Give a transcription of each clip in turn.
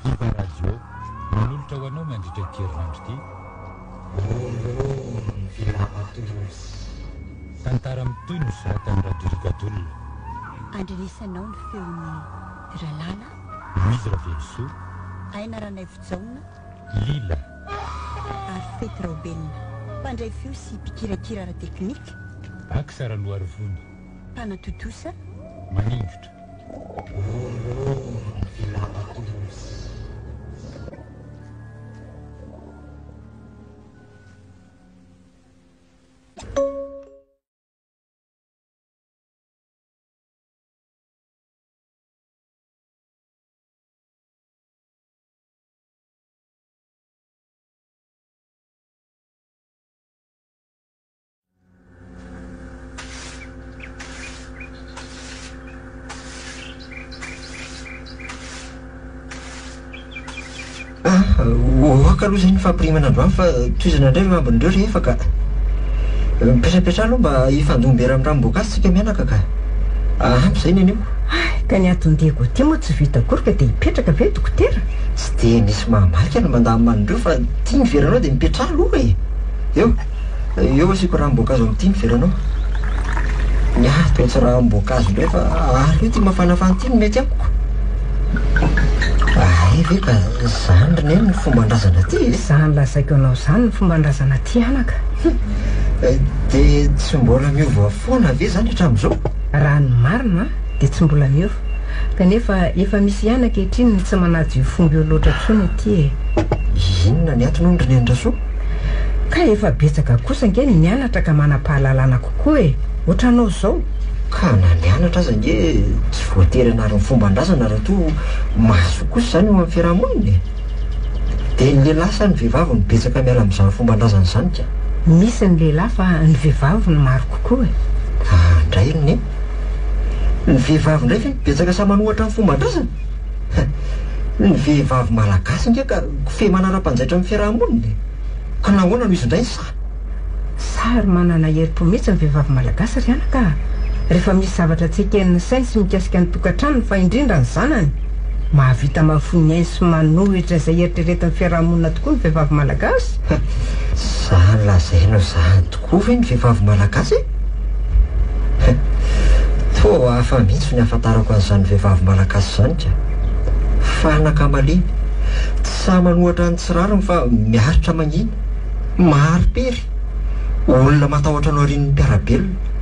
Iva Radio manolotra ho anao mandritra kerinandro ity tantara mitoy no soratany radiolikatolona andrinisanao ny feon'ny ralala Mizra Velosoa aina ranay fijaona Lila ary fety raobelona mpandray feo sy mpikirakira ara-teknika Aksara Loarivony mpanatotosa manindrotra Oaka aloha izay ny fampirimana androany fa toizana indray ambon'ireo rehefa ka mipetrapetra aloha mba hifandombera amin'ny ranom-boankazo tsika mianaka ka ampy izay neneo ka ny atondeko ty moa tsy vita akory ka dia hipetraka ve dokotera tsy dia nisy mahamaiky any mandaman'ireo fa tia ny veranao dia mipetra aloha e eo asiko ranom-boankazo amin'ity ny veranao toetsy ranom-boankazo indray fa io tia mafanafana ty ny mety amiko ve ka zany reny ny fomban-drazana ty zany lazaiko anao zany ny fomban-drazana ty anaka dia tsy mbola miova foana ve zany hatramin'izao raha ny marina dia tsy mbola miova kanefa efa misy ihany ankehitriny ny tsy manajo io fomba eo loatra tsony ty e inona ny atony ondry ny andrasoa ka efa betsaka kosa nge ny mianatra ka manam-pahalalana kokoa e ohatranao zao ka na nianatra aza nge tsy voatery anariny fomban-drazana raha to maso kosa zany eo amin'ny fiarahamonina dia ny lehilahy sa ny vehivavy ny betsaka miala amin'izany fomban-drazana izany ka misy ny lehilahy fa ny vehivavy ny maro kokoa e indray ny vehivavy indray fa ny betsaka sa manohatra amin'ny fomban-drazana ny vehivavy malagasy nge ka fe manara-panjaitra amin'ny fiarahamonina ka nahoana no izy indray ny sary manana herim-po mihitsy ny vehivavy malagasy ry anaka rehefa misy zavatra tsy eken'ny sainy sy mikasika ny tokantranony fa indrindra ny zanany mahavita mafony ainy sy manohitra izay eritreretin'ny fiarahamonina tokoa ny vehivavy malagasy zany lazainao zany tokoa ve ny vehivavy malagasy to hafa mihitsy ny ahafantarako an'izany vehivavy malagasy zany ka fanaka maliny tsy sa manohatra ny tsirariny fa miaritra mangina maharimpery olona matahotra anao arin'ny mpiarabelona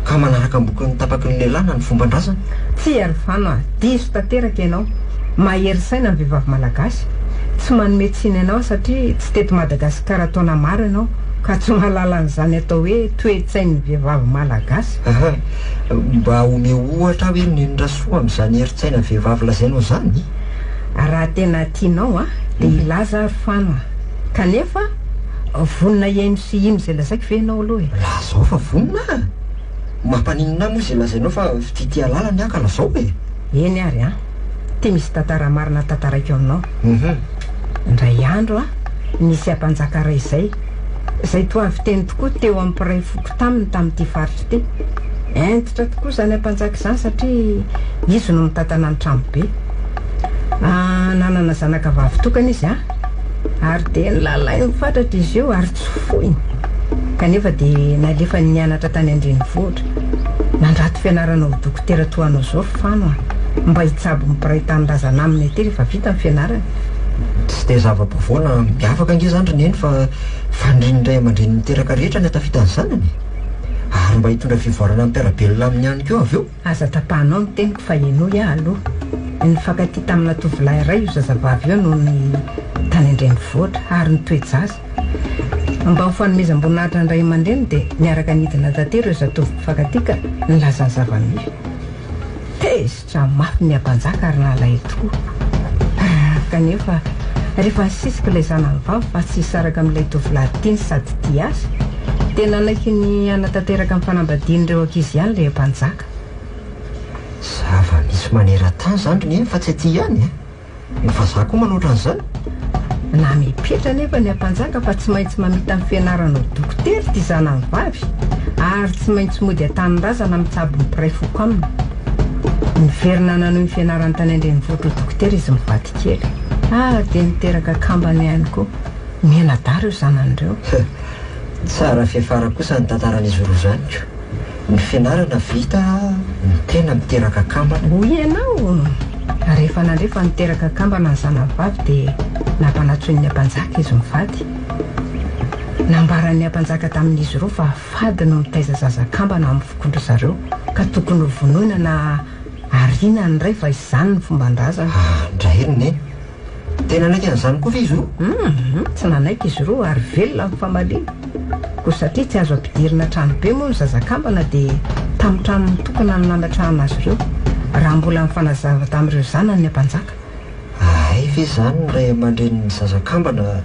ka manaraka amboky ny tapaky ny lehilahy na ny fomban-drazana tsy ary fano diso tanteraka ianao mahery saina ny vehivavy malagasy tsy manome tsiny ianao satria tsy teto Madagasikara taona maro ianao ka tsy mahalala an'izany atao hoe toe-tsain'ny vehivavy malagasy mba ome ohatra hoe nindrasoa amin'izany herin-tsaina vehivavy lazainao zany raha tena tianao dia ilaza ary fano kanefa vonina iaino sy ino izay lazaiko ve ianao aloha e lazao fa vonina mampaninina moa izay lazainao fa fitity lalany aka lazao e eny ary tia misy tantara marina tantaraiko aminao indray andro nisy ampanjaka ray izay toa avy teny tokoa teo amin'ny mpiray foko taminy tamin'ity faritra ity entitra tokoa izany ampanjaka izany satria izy no mitantana ny trano be nanana zanaka vavy tokana izy ary dia nylalay mifatratra izy eo ary tsy foiny kanefa dia nalefa ny nianatra tany andrenivohitra nandrato fianarana ho dokotera toanao zao fano mba hitsabo mpiray tany lazana aminy aty rehefa vita ny fianarana tsy dia zava-pavoana miavaka nge zany roneny fa fandrinindray aman-dreny miteraka rehetra ny atafita ny zanany ary mba hitondra fivoarana amin'ny mpiarabelona amin'ny ihany keo avy eo aza tapahanao ny teniko fa eno aloha nifankaty tamina tovolahy iray io zazavavy eo noho ny tany andrenivohitra ary ny toejaza mba ho fanomezam-boninahitra ny ray aman-dreny dia niaraka nidina tantero izy zatovy mpifankatika nilaza ny zava-misy tezitra mafy ny ampanjaka ary nalahy tokoa kanefa rehefa nisisika ilay zanany vavy fa tsy hisaraka amin'ilay tovolahy tiany sady tia azy dia nanaiky ny anatanteraka amin'ny fanambadian'ireo ankizy ihany ilay ampanjaka zava-misy manera-tany zany roneny fa tsy aty ihany ny vazaha koa manoatra an'izany na mipetra nefa ny ampanjaka fa tsy maintsy mamita amin'ny fianarana dokotera ty zanany vavy ary tsy maintsy mody atany-drazana mitsabo mpiray foko aminy niverina nanao ny fianarany tany andrenivohitra dokotera izy mivady kely dia niteraka kambana ihany koa mianadara io zanan'ireo. Tsara fiafara kosa ny tantaran'izy roa zaniko. Ny fianarana vita ny tena miteraka kambana. Hoy ianao rehefa nandrefa niteraka kambana ny zanavavy dia nampanatsoin'ny ampanjaka izy mivady. Nambaran'ny ampanjaka tamin'izy roa fa fady no mitaiza zazakambana amin'ny fokondro zareo ka tokony ho vonoina na ariana ny ray fa izany ny fomban-drazana. Ndraheriny eny. Tena naika n'izany koa fa izy roa? Tsy nanaika izy roa ary velona amin'ny famaliana. Ko satria tsy azo ampidirina trano be moa ny zazakambana dia tamin'ny trano mitokana ny nanatrahana azy ireo raha mbola mifanazava tamin'ireo zanany ampanjaka. Ay ve izany ny ray aman-dreniny zazakambana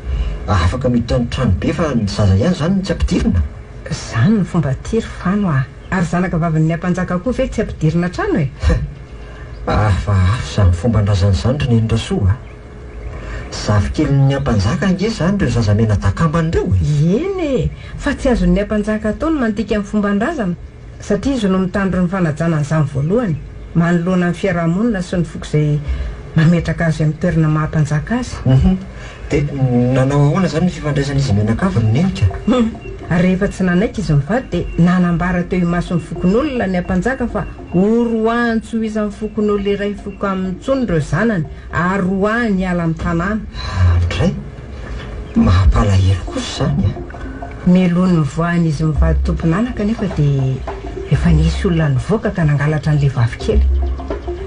afaka miditra ny trano be fa ny zaza ihany izany tsy ampidirina? Izany ny fomba tiry fano ary zanaka vavin'ny ampanjaka koa ve tsy ampidirina trano e? Fa izany fomban-drazana izany ry neny Rasoa. Zafikeliny ampanjaka ange izany ireo zaza menadakambana ireo e. Eny fa tsy azon'ny ampanjaka ataony mandika amin'ny fomban-drazana satria izy no mitandro ny fanajana n'izany voalohany manoloana amin'ny fiarahamonina sy ny foko izay mametraka azy amin'ny toerana mahampanjaka azy. Dia nanao ahoana izany ny fifandraisan'izy menakavy ny nenika? Rehefa tsy nanaika izy mivady dia nanambara teo imaso ny fokon'olona ny ampanjaka fa oroantso izy amin'ny fokon'olona iray foko amin'ny tsony ireo zanany ary roany ala amin'ny tanàna. Andray mampalahelo kosa izany a. Melony mivoahany izy mivady tomponanaka nefa dia efa nisy olona nivoaka ka nangalatra n'ilay vavikely.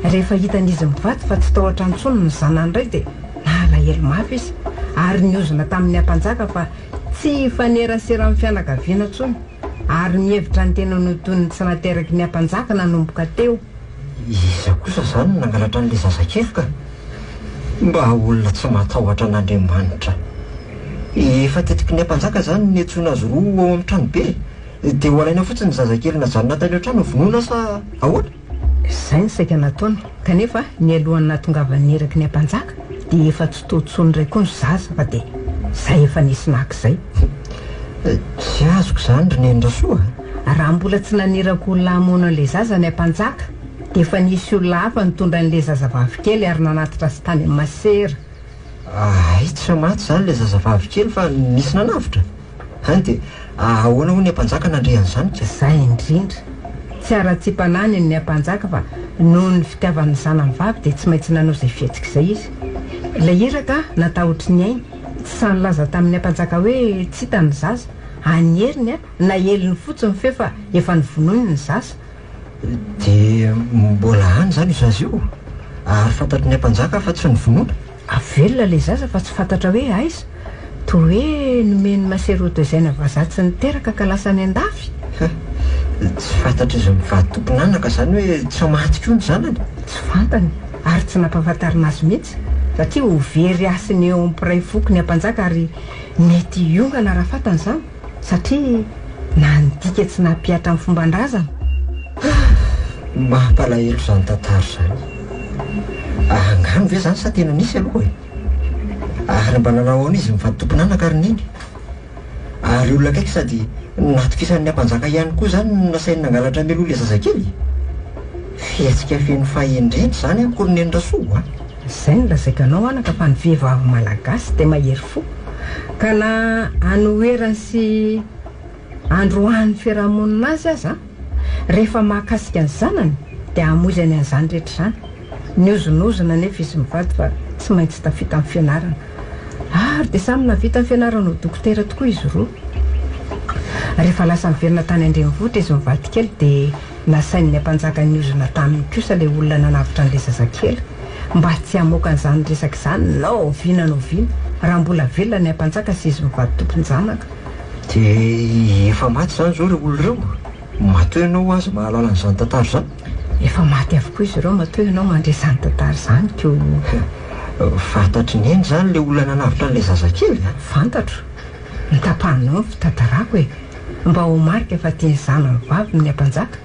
Rehefa hitan'izy mivady fa tsy tahotra ny tsony ny zanany iray dia nalahelo mafy izy ary niozona tamin'ny ampanjaka fa tsy fanerasera amin'ny fianakaviana tsony ary mihevitra ny tena notony tsy nateraky ny ampanjaka nanomboka teo. Iza kosa izany nangalatra n'ilay zazakely ka mba olona tsy matahotra an'Andriamanitra. Efa tetiky ny ampanjaka izany ny antsoina azy roa ao amin'ny trano be dia ho alaina fotsiny ny zazakely najanona tany an-trano vonoina sa ahoana? Izay ny saika nataony kanefa ny alohany nahatongavan'ny eraky ny ampanjaka dia efa tsy totsony iray koa ny zaza fa dia izay efa nisy nak'izay. Tsy azoko izany ry neny Rasoa. Raha mbola tsy nanirako olona hamono an'ilay zaza ny ampanjaka dia efa nisy olona hafa nitondra an'ilay zazavavy kely ary nanatitra azy tany amin'ny masera. Ay tsy maty izany ilay zazavavy kely fa nisy nanavitra. Any dia ahoana ho ny ampanjaka nandrehan'izany ka? Izay indrindra tsy ara-tsi-panany ny ampanjaka fa noho ny fitiavan'ny zanany vavy dia tsy maintsy nanao izay fihetsika izay izy. Ilay iraka natahotry ny ainy tsy sanylaza tamin'ny ampanjaka hoe tsy hitany zaza anyheriny na eliny fotsiny fe fa efa nivonoiny ny zaza. Dia mbola any izany io zaza io ary fantatry ny ampanjaka fa tsy nivonoina? Avelona ilay zaza fa tsy fantatra hoe aiza toa hoe nomeny maseroto izay navazaha tsy niteraka ka lasa ny an-dafy. Tsy fantatra izy mivady tomponanaka izany hoe tsy maty koa ny zanany? Tsy fantany ary tsy nampahafantarina azy mihitsy satria ho very asiny eo ampiray foko ny ampanjaka ary mety hiongana raha fantany izany satria nandika tsy nampiatra amin'ny fomban-drazana. Mampalahelo izany tantara izany. Angano ve izany sa tena nisy aloha e? Ary mba nanao ahoana izy mivady tomponanaka ary neny? Ary olona akaiky sady natokisan'ny ampanjaka ihany koa izany nasainy nangalatra meloa ilay zazakely. Fihetsika feno fahendreny izany amiko ry neny Rasoa. Izay no lazaikanao anaka fa ny vehivavy malagasy dia mahery fo ka na anoherany sy androan'ny fiarahamonina azy aza rehefa mahakasika ny zanany dia hamoizany an'izany rehetra izany. Niozonozona nefa izy mivady fa tsy maintsy tafita amin'ny fianarana ary dia samy navita amin'ny fianarana ho dokotera tokoa izy roa. Rehefa lasa miverina tany an-drenivohitra izy mivady kely dia nasain'ny ampanjaka niozona taminy kosa ilay olona nanavitra an'ilay zazakely mba tsy hamoaka an'izany resaka izany naoviana raha mbola velona ny ampanjaka sy izy mivady tomponjanaka. Dia efa maty izany izao ireo olona ireo? Matoa ianao azy mahalala an'izany tantara izany? Efa maty avokoa izy ireo matoa ianao mandre izany tantara izany ko. Fantatry ny eny izany ilay olona nanavitra an'ilay zazakely? Fantatro. Nitapahinao ny fitantarako e mba ho marika efa tiany zanany vavy ny ampanjaka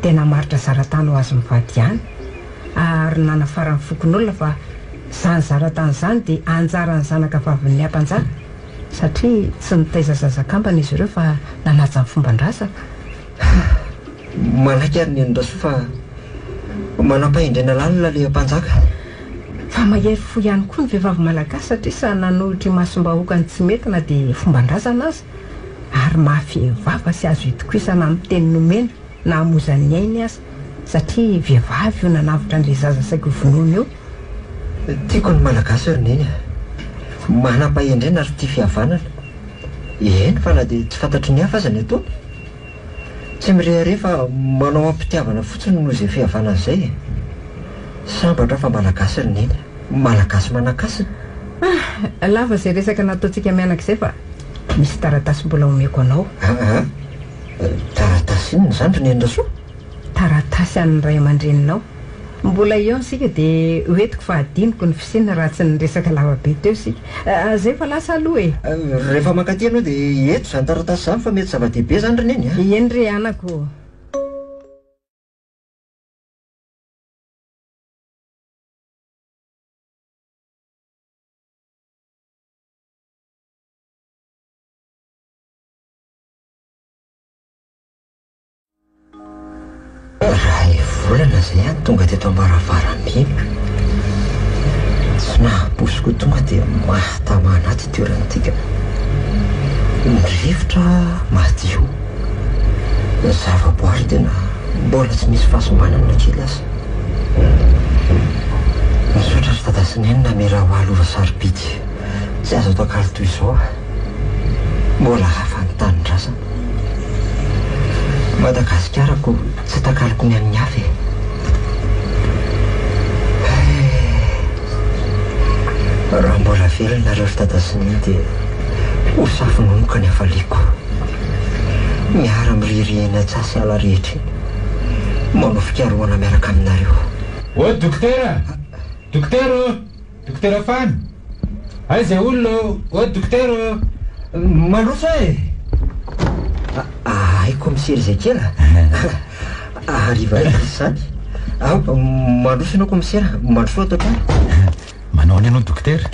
dia namaritra zaratany ho azy mivady ihany ary nanafara ny fokon'olona fa izany zaratany izany dia anjaran'ny zanaka vavin'ny ampanjaka satria tsy nitaiza zazakambana izy ireo fa nanaja ny fomban-drazana. Manaiky ary neny Rasoa fa manampahendrena lalina ilay ampanjaka. fa mahery fo ihany koa ny vehivavy malagasy satria sa nanolotra masombahoaka ny tsy mety na dia fomban-drazana azy ary mafehivava sy azo itokoa isana amin'ny teny nomena na hamozany ainy azy satria vehivavy io nanavitra an'ilay zaza saika vonoana eo. tiako ny malagasy roneny manam-pahendrena ary tia fihavanana. Eny fa na dia tsy fantatry ny hafa aza ny atony tsy mirehare fa manao ampitiavana fotsiny noho izay fihavanana izay. Sambatra fa malagasy roneny malagasy manakasina. Lava izay resaka nataontsika mianak'izay fa misy taratasy mbola omeko anao. Taratasy inona izany roneny Rasoa? Taratasy an'ny ray aman-dreninao. Mbola eo isika dia hoentiko fa adiniko ny fisinina raha tsy nyresaka lavabe teo isika. Zay fa lasa aloha e. Rehefa mankaty anao dia eto izany taratasy izany fa mety zava-dehibe izany roneny. Eny re anako. Volana izay ihany tonga teto ambaravaram-by. Tsy nahaposiko tonga dia mahatamana aty toeranatika. Ny rivotra madio. Ny zavaboary tena mbola tsy misy fahasambanana kely aza. Misaotra ry dada sy neny namera ho alova sarobidy tsy azo atao kalo toy izao. Mbola hafa ny tanin-drazana. Madagasikara-ko tsy takaloko ny amin'ny hafa e. Raha mbola velona reo ry dada sy neny dia ho safononoka ny hafaliako. Miara miririhina tsasy ala rehetra manao fikaroana miaraka aminareo. O dokotera! Dokotera! Dokotera Fany! Aiza olona o dokotera! Malosa e! Aiko misery izay kela. Ariva izany. Malosa ianao ko misery. Malosa atao trano. Manao any ianao dokotera?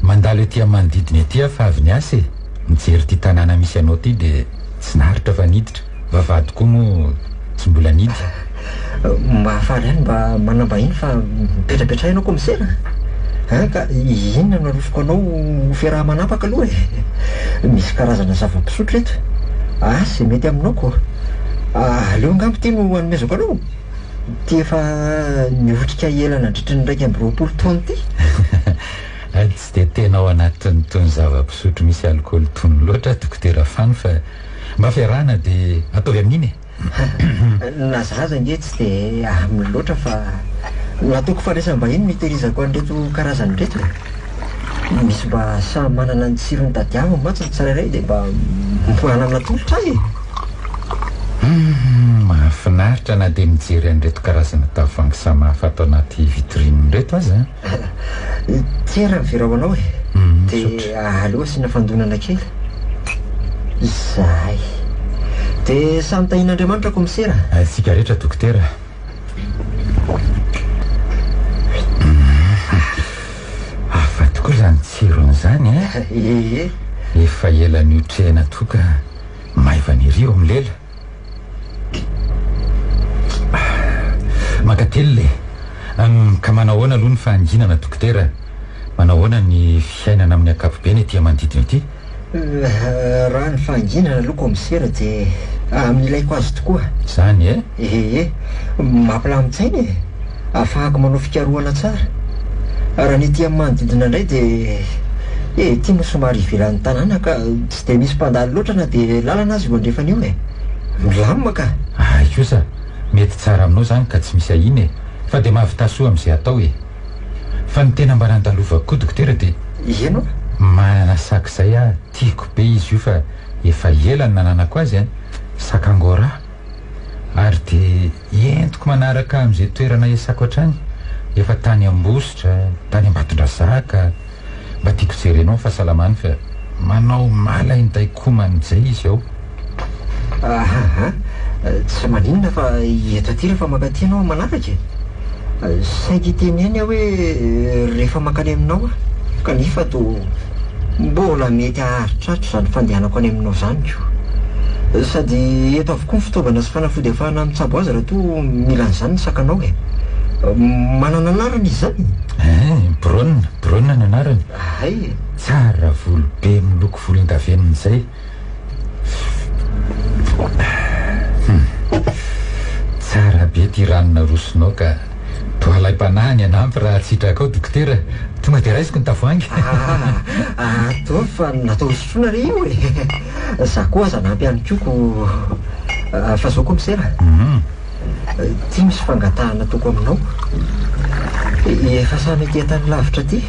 Mandalo etỳ manodidina etỳ fa avy niasa e. Mijery ity tanàna misy anao ity dia tsy naharitra fa niditra. Vavahady koa moa tsy mbola nidy. Mahafaly ihany mba manambahiny fa mipetrapetra ianao ko misery. Ka inona no arosoko anao ho fiaraha-manapaka aloha e. Misy karazana zava-pisotro eto. Izay mety aminao ko. Aleo angambo ity no hanomezako anao. Ty efa niotrika elana andritra ny 120 taona ity. Tsy dia tena ao anatin'ny tony zava-pisotro misy alikaoly tony loatra dokotera Fany fa mba fiarahana dia ataovy amin'iny e. Na zaza nge tsy dia amin'ny loatra fa nataoko fandraisam-bahiny mitehirizako an'ireto karazany reto. Misy mba samy manana ny tsirony tadiaviny matsiny tsirairay dia mba manana tolotra e. Mahafinaritra na dia mijery an'ireto karazana tavoahangy samihafa atao anaty vitrine reto aza. Tiara miverao anao e. Dia aleo asiana fandonana kely. Izay. Dia samy tahin'Andriamanitra ko misera. Tsika rehetra dokotera. Hafa tokoa izany tsiron'izany e. Efa ela niotrehana toka maiva ny rio amin'ny lela. Makately ka manahoana aloha ny fahanginana dokotera? Manahoana ny fiainana amin'ny ankapobeny etỳ manodidina ity? Raha ny fahanginana aloha ko misera dia amin'ny ilaiko azy tokoa. Izany e? Mampilamin-tsaina e. Ahafahako manao fikarohana tsara. Raha ny etỳ manodidina indray dia tia somary ivelan'ny tanàna ka tsy dia misy mpandalo loatra na dia lalana azy vo andrefana io e. Milamina ka. Kosa mety tsara aminao izany ka tsy misy ahiny e. Fa dia mahavitasoa amin'izay atao e. Fa ny tena mba nandalovako koa dokotera dia ino? Manana saka izay tiako be izy io fa efa ela ny nananako azy sakangora. Ary dia entiko manaraka amin'izay toerana iasako hatrany. Efa tany Ambositra, tany Ambatondrazaka. Mba tiako jerenao fahasalamany fa manao mala indaikoman izay izy ao. Tsy maninona fa eto aty rehefa mankaty ianao manaraka e. Saika iteny ihany aho hoe rehefa mankany aminao kanefa toa mbola mety aharitratra izany fandehanako any aminao izany ko. Sady eto avokoa ny fitaovana sy fanafody ahafahana mitsabo azy raha toa mila an'izany ny sakanao e. Manana anarana izy zany. Braun ny anarany. Ay, Tsara volobe miloko volondavenona izay. Tsara be ty ranona rosonao ka toa laim-panahy ny anampy raha tsitraka ao dokotera. Tonga dia raisiko ny tavoahangy. atao fa natao sotroina re io e. Za koa aza nampy ihany koko fa zao koa misera. Ty misy fangatahana toko aminao. Efa samy ty tany lavitra ty.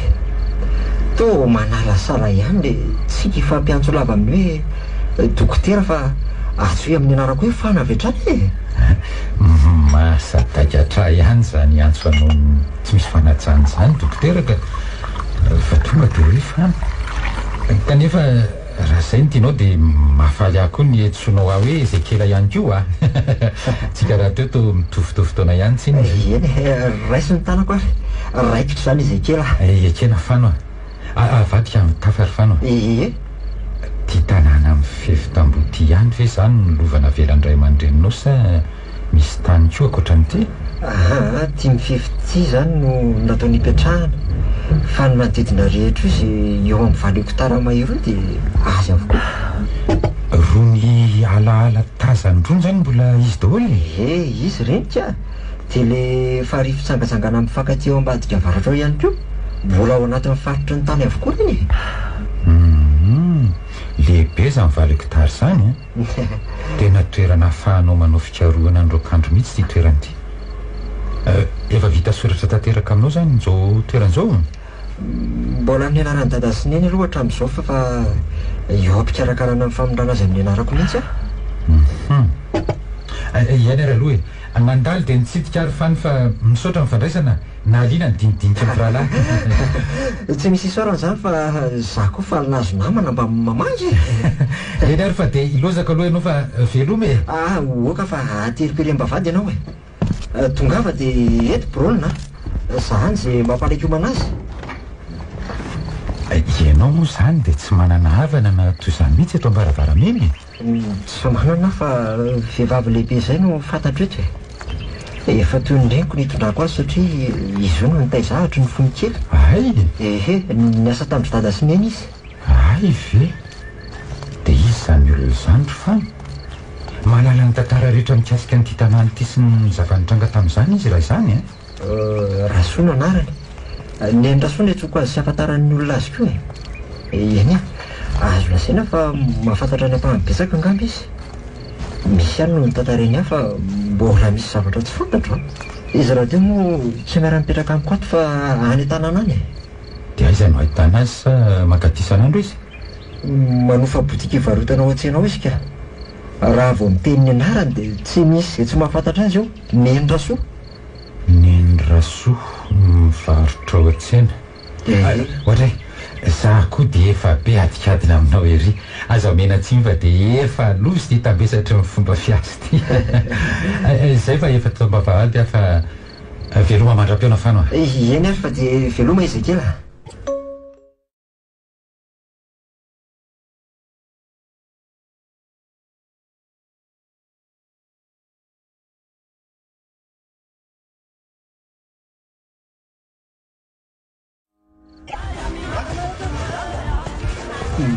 To manala sala ihany le tsika ifampiantso lava amin'ny hoe dokotera fa azo amin'ny anarako hoe fana avy hatrany e. Masadakatra ihany zany antso anao tsy misy fanatsahana zany dokotera ka fa tonga dia hoe fana. Kanefa raha izay ny tianao dia mahafaly aho koa ny etsonao aho hoe Ezekela ihany koa tsika raha teo to mitovitovy taona ihany tsiny. Eny raisy ny tanako ary raikitra zany Ezekela. Ekena fano avadika mitafary fano. Ty tanàna amin'ny fefy tamboho ty ihany ve zany no lovana velandray aman-dreninao sa misy tany koa akoatran'ity? Ty mifefy ty zany no natao nipetrahana fa ny manodidina rehetra izy eo amin'ny valo hektara mahery io dia azy avokoa. Rony alaala tazany rony zany mbola izy daholo? Izy renika dia le farihy fitsangatsangana mifankaty eo ambadika avaratra ao ihany koa mbola ao anatin'ny faritra ny tany avokoa reny. Lehibe zany valo hektara zany tena toerana ahafahanao manao fikarohana androakandro mihitsy ty toerany ty. Efa vita soratra tanteraka aminao zany zao toeran'izao? Mbola amin'ny anarany dada sy neny aloha hatramin'izao fa eo am-pikarakarana amin'ny famondrana azy amin'ny anarako mihitsy Iany ary aloha e mandalo dia nitsidika ary fany fa misaotra mifandraisana na aliana ny dinidinika ny rahalahy. Tsy misy isorana zany fa za koa fa nazo namana mba mamangy. Eny ary fa dia ilozaka aloha ianao fa veloma e. Oka fa ateriperiam-bavady ianao e. Tongava dia eto Braun zany izay mampalaikomana azy. Ianao moa zany dia tsy manana havana na toy izany mihitsy eto am-baravaramena. Tsy manana fa vehivavy lehibe izay no fantatro eto e. Efa toy ny reniko nitondrako azy satria izy io no nitaizahatra ny fony kely. Niasa tamin'ny dada sy neny izy. Ve dia izy zany olona zany ro fany. Mahalala ny tantara rehetra mikasika nyity tanàna ity sy ny zavanitranga tamin'izany izy raha izany e. Rasoa no anarany. Ny Rasoa ny atsoko azy sy afantaran'ny olona azy koa e. Eny azo lasaina fa mahafantatra ny ampahanibetsaka angamba izy. Misy ihany no nitantareny ahy fa mbola misy zavatra tsy fantatro. Izy raha teo moa tsy miara mipetraka amiko ato fa any an-tanàna any e. Dia aiza no ahitana azy sa mankaty isan'andro izy? Manofa botika ivarotana ao an-tsena ao izy ka. Raha vao miteny ny anarany dia tsy misy izay tsy mahafantatra azy eo. Neny Rasoa. Neny Rasoa mivarotra ao an-tsena. Ohatray za koa dia efa be adikadina aminao ery. Aza mena tsiny fa dia efa lozy ty tambesatra ny fomba fiasy ty. Izay fa efa tambavahady aho fa veloma mandram-peona fano a. Eny ary fa dia veloma Ezekela.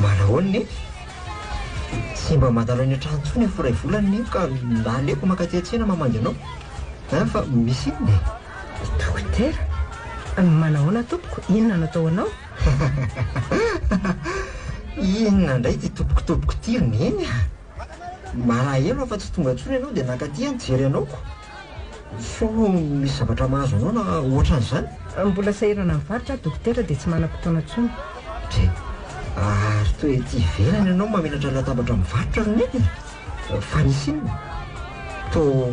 Manahoany tsy mba mandalo any an-trano tsony foray volany ny ka naleko mankaty an-tsena mamangy anao fa misy inona Dokotera, manahoana tompoko? Inona no ataonao? Inona indray ty tompokotopoko ty neny malahelo fa tsy tonga tsony ianao dia nankaty nijery anaoko. So misy zavatra mahazo anao na ohatran'izany? Mbola sahirana mivarotra dokotera dia tsy manam-potoana tsony. Ary toy ety ivelany ianao mamelatra latabatra mivarotra roneny fa nisy inona? To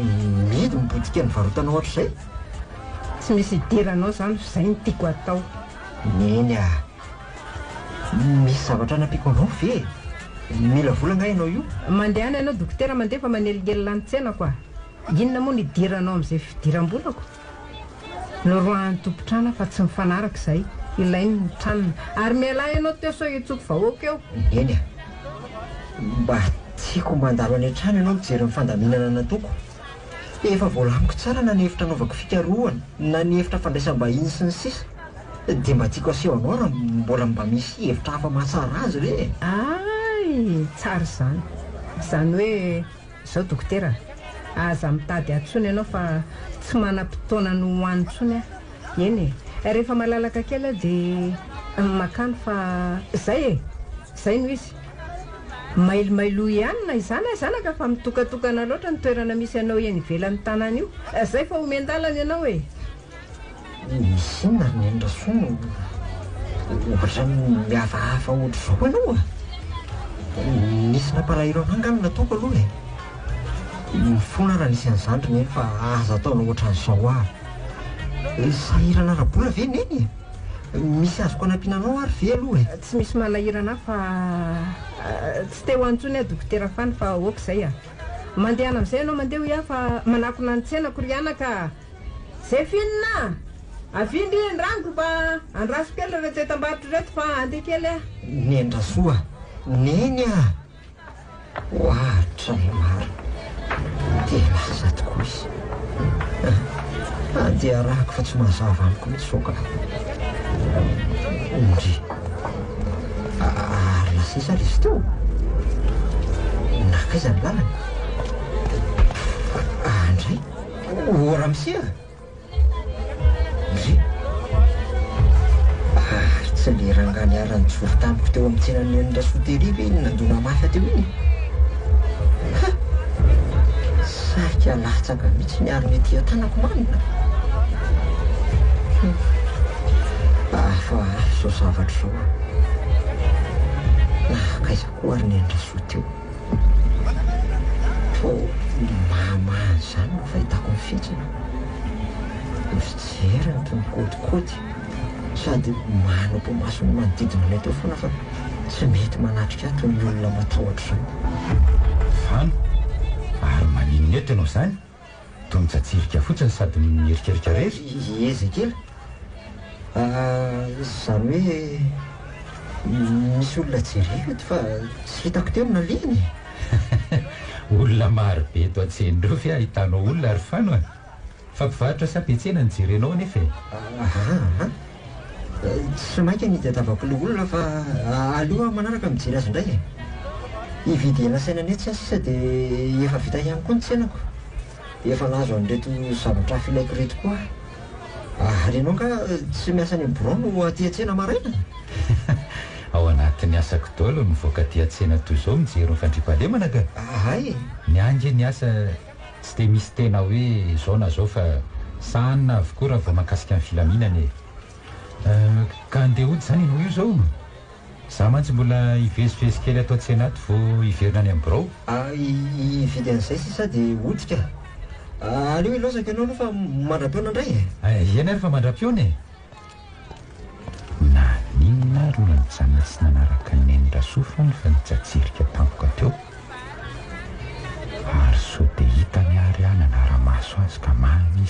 midy mibotika ny varotana ohatr'izay? Tsy misy idiranao zany izay no tiako atao. Neny misy zavatra nampiako anao ve? Mila vola nga ianao io? Mandehana ianao dokotera mandeha fa maneligely lan-tsena koa. Inona moa ny idiranao amin'izay fidiram-bolako? Noroahan'ny tompotrana fa tsy mifanaraka izay. Ilainy ny tranona ary mialahy ianao teo sao itsoko vahoaka eo. Neny mba tiako mandalo any an-trano ianao mijery ny fandaminana nataoko. Efa voalamiko tsara na ny hevitra anaovako fikarohana na ny hevitra fandraisam-bahiny sy ny sisa dia mba tiako aseho anao raha mbola mba misy hevitra hafa mahatsara azy re. ay tsara zany izany hoe izao dokotera aza mitady antsony ianao fa tsy manam-potoana no hoanitsony a eny rehefa malalaka kely a dia makany fa zay no izy mailomailo ihany na izany zanaka fa mitokatokana loatra ny toerana misy ianao eny ivelan'ny tanana io zay fa omendalana ianao e misy inona ry nendra sono ohatra mihafahafa ohatra zao ianao a nisy nampalahelo anangany nataoko aloha e mifona raha nisy an'izandry neny fa aza ataona ohatra n'izao aho sahirana rabola ve neny misy azoko anampinanao ary ve aloha e tsy misy malahirana fa tsy te ho antsony a dokotera fany fa oka izay a mandehana amin'izay ianao mandeha ho ia fa manakona ny tsenako ry anaka zay finina avindry ndrango mba andraso kely reto etam-barotra reto fa andeha kely a nendra soa neny a ohatra e maro dia lasa tokoa izy dia arahako fa tsy mahazava amiko mihitsy soka ndry ary lasisa ry izy teo nakaiza ny lalana andray ora misia ndry tsy lerangany arany joro tamiko teo amin'ny tsenany endra soteriva iny nandona mafy teo iny saika latsaka mihitsy ny ary mety atanako manina fa zao zavatra zao nakaiza koa ary nendra soa teo fo mamany zany no fahitako mifetsina mifijeriny toy nykodikody sady manopo masony manodidina anay teo foana fa tsy mety manatrika toy ny olona matahotra zao vano ary maninona eto ianao zany toy mitsatsirika fotsiny sady mierikerika rery eza kely zany hoe misy olona jereko eto fa tsy hitako teo naliny olona maro be eto an-tsenyreo fe ahitanao olona ary fano a fa mpivarotra sapetsena ny jerenao nefa tsy mainka nitadiavako le olona fa aloha manaraka mijery azy indray e hividy ena sainany etsy asisa dia efa vita ihany koa ny tsenako efa nazo an'reto zavatra filaiko reto koa ary ianao ka tsy miasa ny bron no aty an-tsena maraina ao anatin'ny asako dolo mivoaka aty an-tsena toy izao mijery mifandriam-pahalemana ka ay niangy ny asa tsy dia misy tena hoe zao na zao fa sanina avokoa raha vao mahakasika amin'ny filaminana ka andeha ody zany ianao io zao za mantsy mbola hivezivezy kely atao an-tsena aty vao hiverina any amin'ny brao hividy an'izay sisa dia odika aleo ilosaka ianao aloha fa mandram-piona indray iana ary fa mandram-piona e na ninona ro nanitsana tsy nanaraka nendra sofany fa nitsatsirika tampoka teo ary so dia hita miary any anara-maso azy ka mamy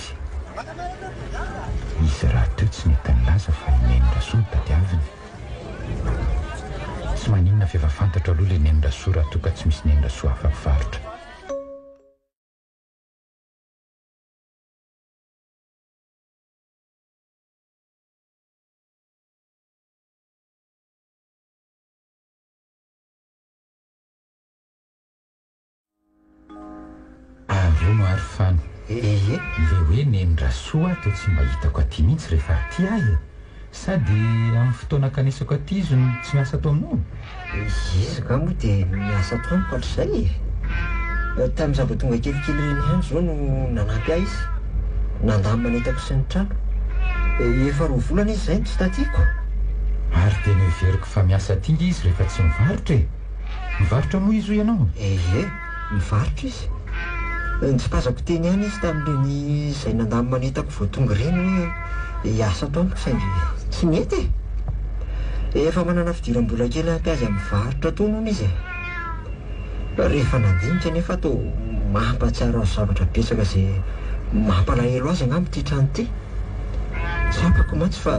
izy raha teo tsy nety ny laza fa nendra so tadiaviny tsy maninona fa efa fantatra aloha le nendra so raha toka tsy misy nendra so hafa mpivarotra aveo no ary fano le hoe nendra soa teo tsy mba hitako aty mihitsy rehefa aty ahy sady amin'ny fotoana kanesako aty izy no tsy miasa atao aminao izy ka moa dia miasa tamiko atr'izay tamin'ny zava-tonga kelikely reny ihany zao no nanampy ahy izy nandamina hitako sy ny trano efa roa volana izy zay no tsy tatiako ary tena everiko fa miasa atinga izy rehefa tsy mivarotra mivarotra moa izy ho ianao mivarotra izy nitsipazako teny ihany izy tamin'ireny izay nandamina hitako voatonga reny hoe hiasa taoniko saingy tsy nety efa manana fidiram-bola kely ampy azy amin'ny varotra toy nono izy rehefa nandinika nefa atao mampatsiaro azo zavatra betsaka izay mampalahelo azy angamba ity trano ity tsapako mantsy fa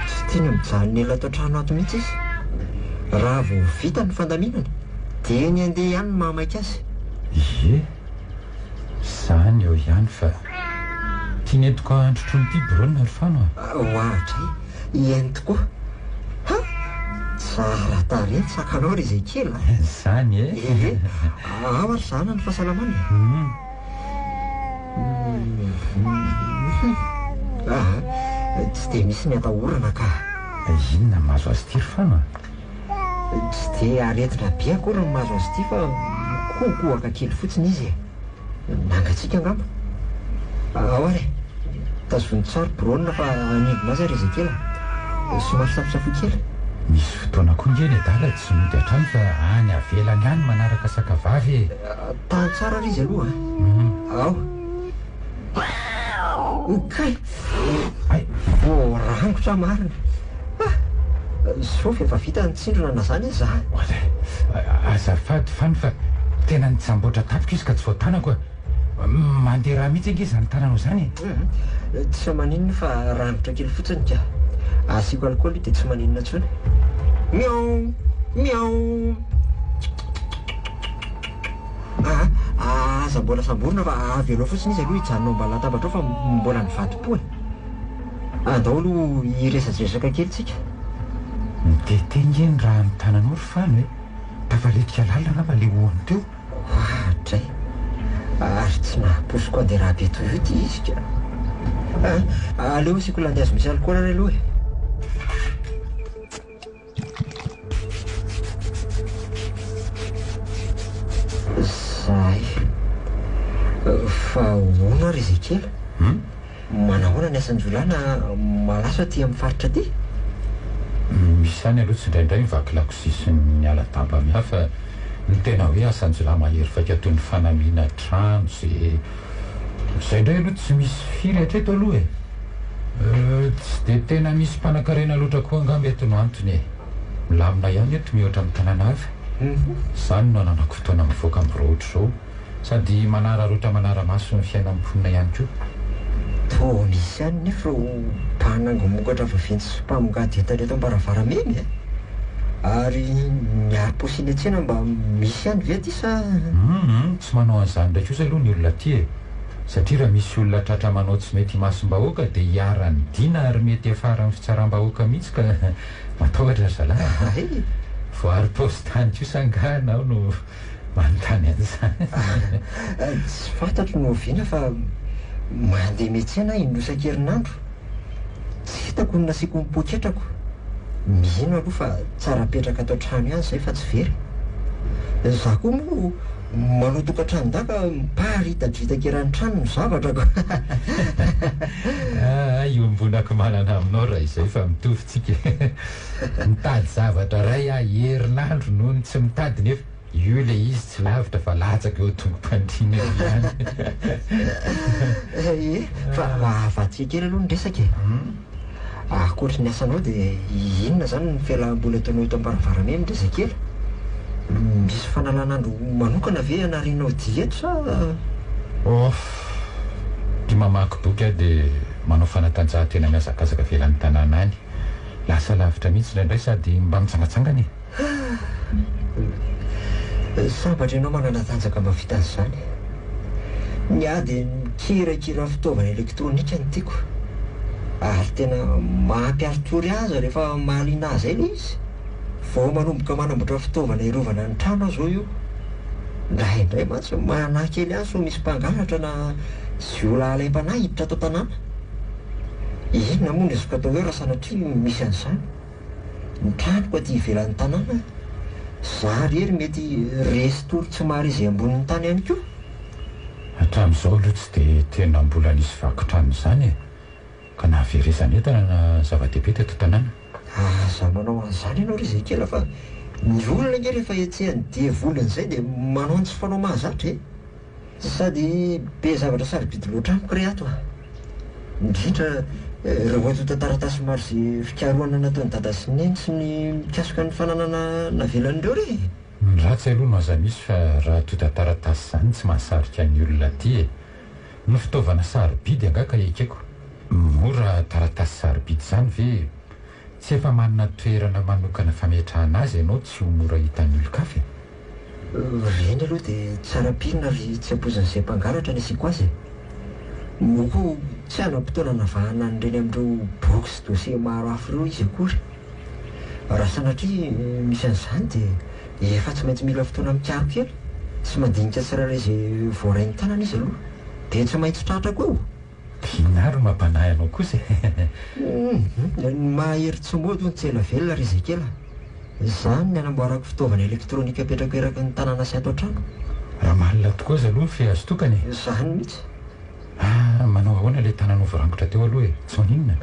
tsy teny mijanony ela atao trano ato mihitsy izy raha vao vita ny fandaminana dia ny andeha ihany ny mahamaika azy zany eo ihany fa tia netiko androtro nyity brona ry fano ohatra eny tokoa. Ha, tsara tarehy sakanao ry izay kely a. Zany e. Ao ary zana ny fahasalamana. Tsy dia misy ny atahorana ka. Inona mahazo azy ity ry fano a? Tsy dia aretina be akory ny mahazo azy ity fa kokoaka kely fotsiny izy e. Nangatsika angamba. Ao ary tazony tsara borona fa anivona azy ary izay kely. Somary safosafo kely. Misy fotoana koa ngeny adala tsy mody hatrany fa any avelany any manaraka sakavavy e. Tany tsara ry izy aloha. Ao. Kay. Ay, voarangotra marina. Saofa efa vita ny tsindrona na zany izy za. Azafady fany fa tena nitsamboatra tapoka izy ka tsy voatanako. Mandeha raha mihitsy ange izany tananao zany. Tsy maninona fa rangotra kely fotsiny ka. Asiako alcool dia tsy maninona intsony. Miao, miao. Aza mbola samborina fa avy aloha fotsiny izy aloha hijanonao mba latabatra ao fa mbola nivadim-po e. Andao aloha hiresadresaka kely tsika. Tetengeny raha ny tananao ry fano e. Tafaletika lalina fa le hoany teo. Hatray. Ary tsy nahaposiko andeha raha be toy io ty izy ka. Aleo asiako landihazo misy alcool ary aloha e. Zay. Fa hono ary izay kely. Manahoana ny asan'ny volana malaso aty amin'ny faritra aty? Misy any aloha tsy indraindray mivaky lakozy sy ny aladaba mihafa ny tena hoe asan'ny jola mahery vaika toy ny fanamiana trano sy izay indray aloha tsy misy firy hatreto aloha e. Tsy dia tena misy mpanan-karena loatra koa angamba eto no antony e. Milamina ihany eto mihoatra amin'ny tanàna hafa. Izany no ananako fotoana mivoaka amin'ny roatra izao sady manararoatra manaramaso ny fiainam-ponina ihany koa. To misy ihany nefa mpanangomokatra vaventy sy mpamongady entareto am-baravarameny e. Ary miary posiny atsena mba misy ihany ve ty sa? Tsy manao an'izany ndraiky kosa aloha ny olona aty e. Satria raha misy olona tratra manao tsy mety himasom-bahoaka dia hiarany dina ary mety afara amin'ny fitsaram-bahoaka mihitsy ka matahotra zalahy. Voary postany kosa angahanao no manontany an'izany. Tsy fantatro no oviana fa mandeha miantsena indrosan-kerinandro. Tsy hitako ny nasiako mipoketrako. Mihino aloha fa tsara petraka atao trano ihany izay fa tsy very. Za koa moa manao tokantrano-daka mparitadritakeran'ny trano ny zavatra ko. Iombonako manana aminao raha izay fa mitovitsika. Mitady zavatra ray herinandro noho ny tsy mitady nefa io le izy tsy lavitra fa latsaka eo tongo-pandriana ihany. Fa avatsika kely aloha ny resaka e. Akoatra ny asanao dia inona zany ny fialam-boly ataonao eto am-baravarameny ny resaka kely? Misy fanalanandro manokana ve anarianao dieto sa? Dia mamaky boky aho dia manao fanatanjahantena mihazakazaka velan'ny tanàna any. Lasa lavitra mihitsy indraindray sady mba mitsangatsangana e. Sambatra ianao mananatanjaka mba vita an'izany. Ny ahy dia mikirakira fitaovana elektronika ny tiako. Ary tena mampiaritory azy rehefa mahaliana azy eny izy. Vao manomboka manamboatra fitaovana irovana ny trano zao io. Indraindray mantsy manahy kely azy so misy mpangalatra na ziola alaim-panahy hiditra atao tanàna. Inona moa ny azoko atao hoe raha sanatria misy an'izany. Ny tranoko aty ivelan'ny tanàna. Za rery mety restory tsy maro izay ambonin'ny tany ihany koa. Hatramin'izao aloha tsy dia tena mbola nisy vakotrano izany e. Ka nahaverezana entana na zava-dehibe teto tanàna. Aza manao an'izany ianao ry izay kely fa ny olona nge rehefa etsehany devolana izay dia manao ny tsy fanao mahazatra e. Sady be zavatra sarobidy loatra amiko re ato a. Indrindra rehefa tota taratasy maro izay fikarohana nataon'ny dada sy neny sy ny mikasoka ny fananana navelan'ireo re. Ratsy aloha no aza misy fa raha tota taratasy izany tsy mahasarika ny olona aty e. Ny fitaovana sarobidy angaka ekeko. Mora taratasy sarobidy izany ve tsy efa manana toerana manokana fametrahana azy ianao tsy ho mora hitan'ny olon-kafa. Reny aloha dia tsara pirina ry tsy ampozin'izay mpangalatra ny asiako azy. Moa koa tsy anam-potoana navahana nireny amin'ireo box dossier maro afireo izy akory. Raha sanatria misy an'izany dia efa tsy maintsy mila fotoana mikaro kely sy mandinika tsirairay izay voarainy tanana izy aloha dia tsy maintsy tratra koa eo. Tinaro mampanahy anao kosa. Mahery tsy modo ny tsela velona ry Zekela. Izany ny anamboarako fitaovana elektrônika apetrako eraky ny tanàna sy ato an-trano. Raha malina tokoa izy aloha ny fehazo tokany. Izany mihitsy. Manao ahoana ilay tanàna voarangotra teo aloha e, tsy maninona.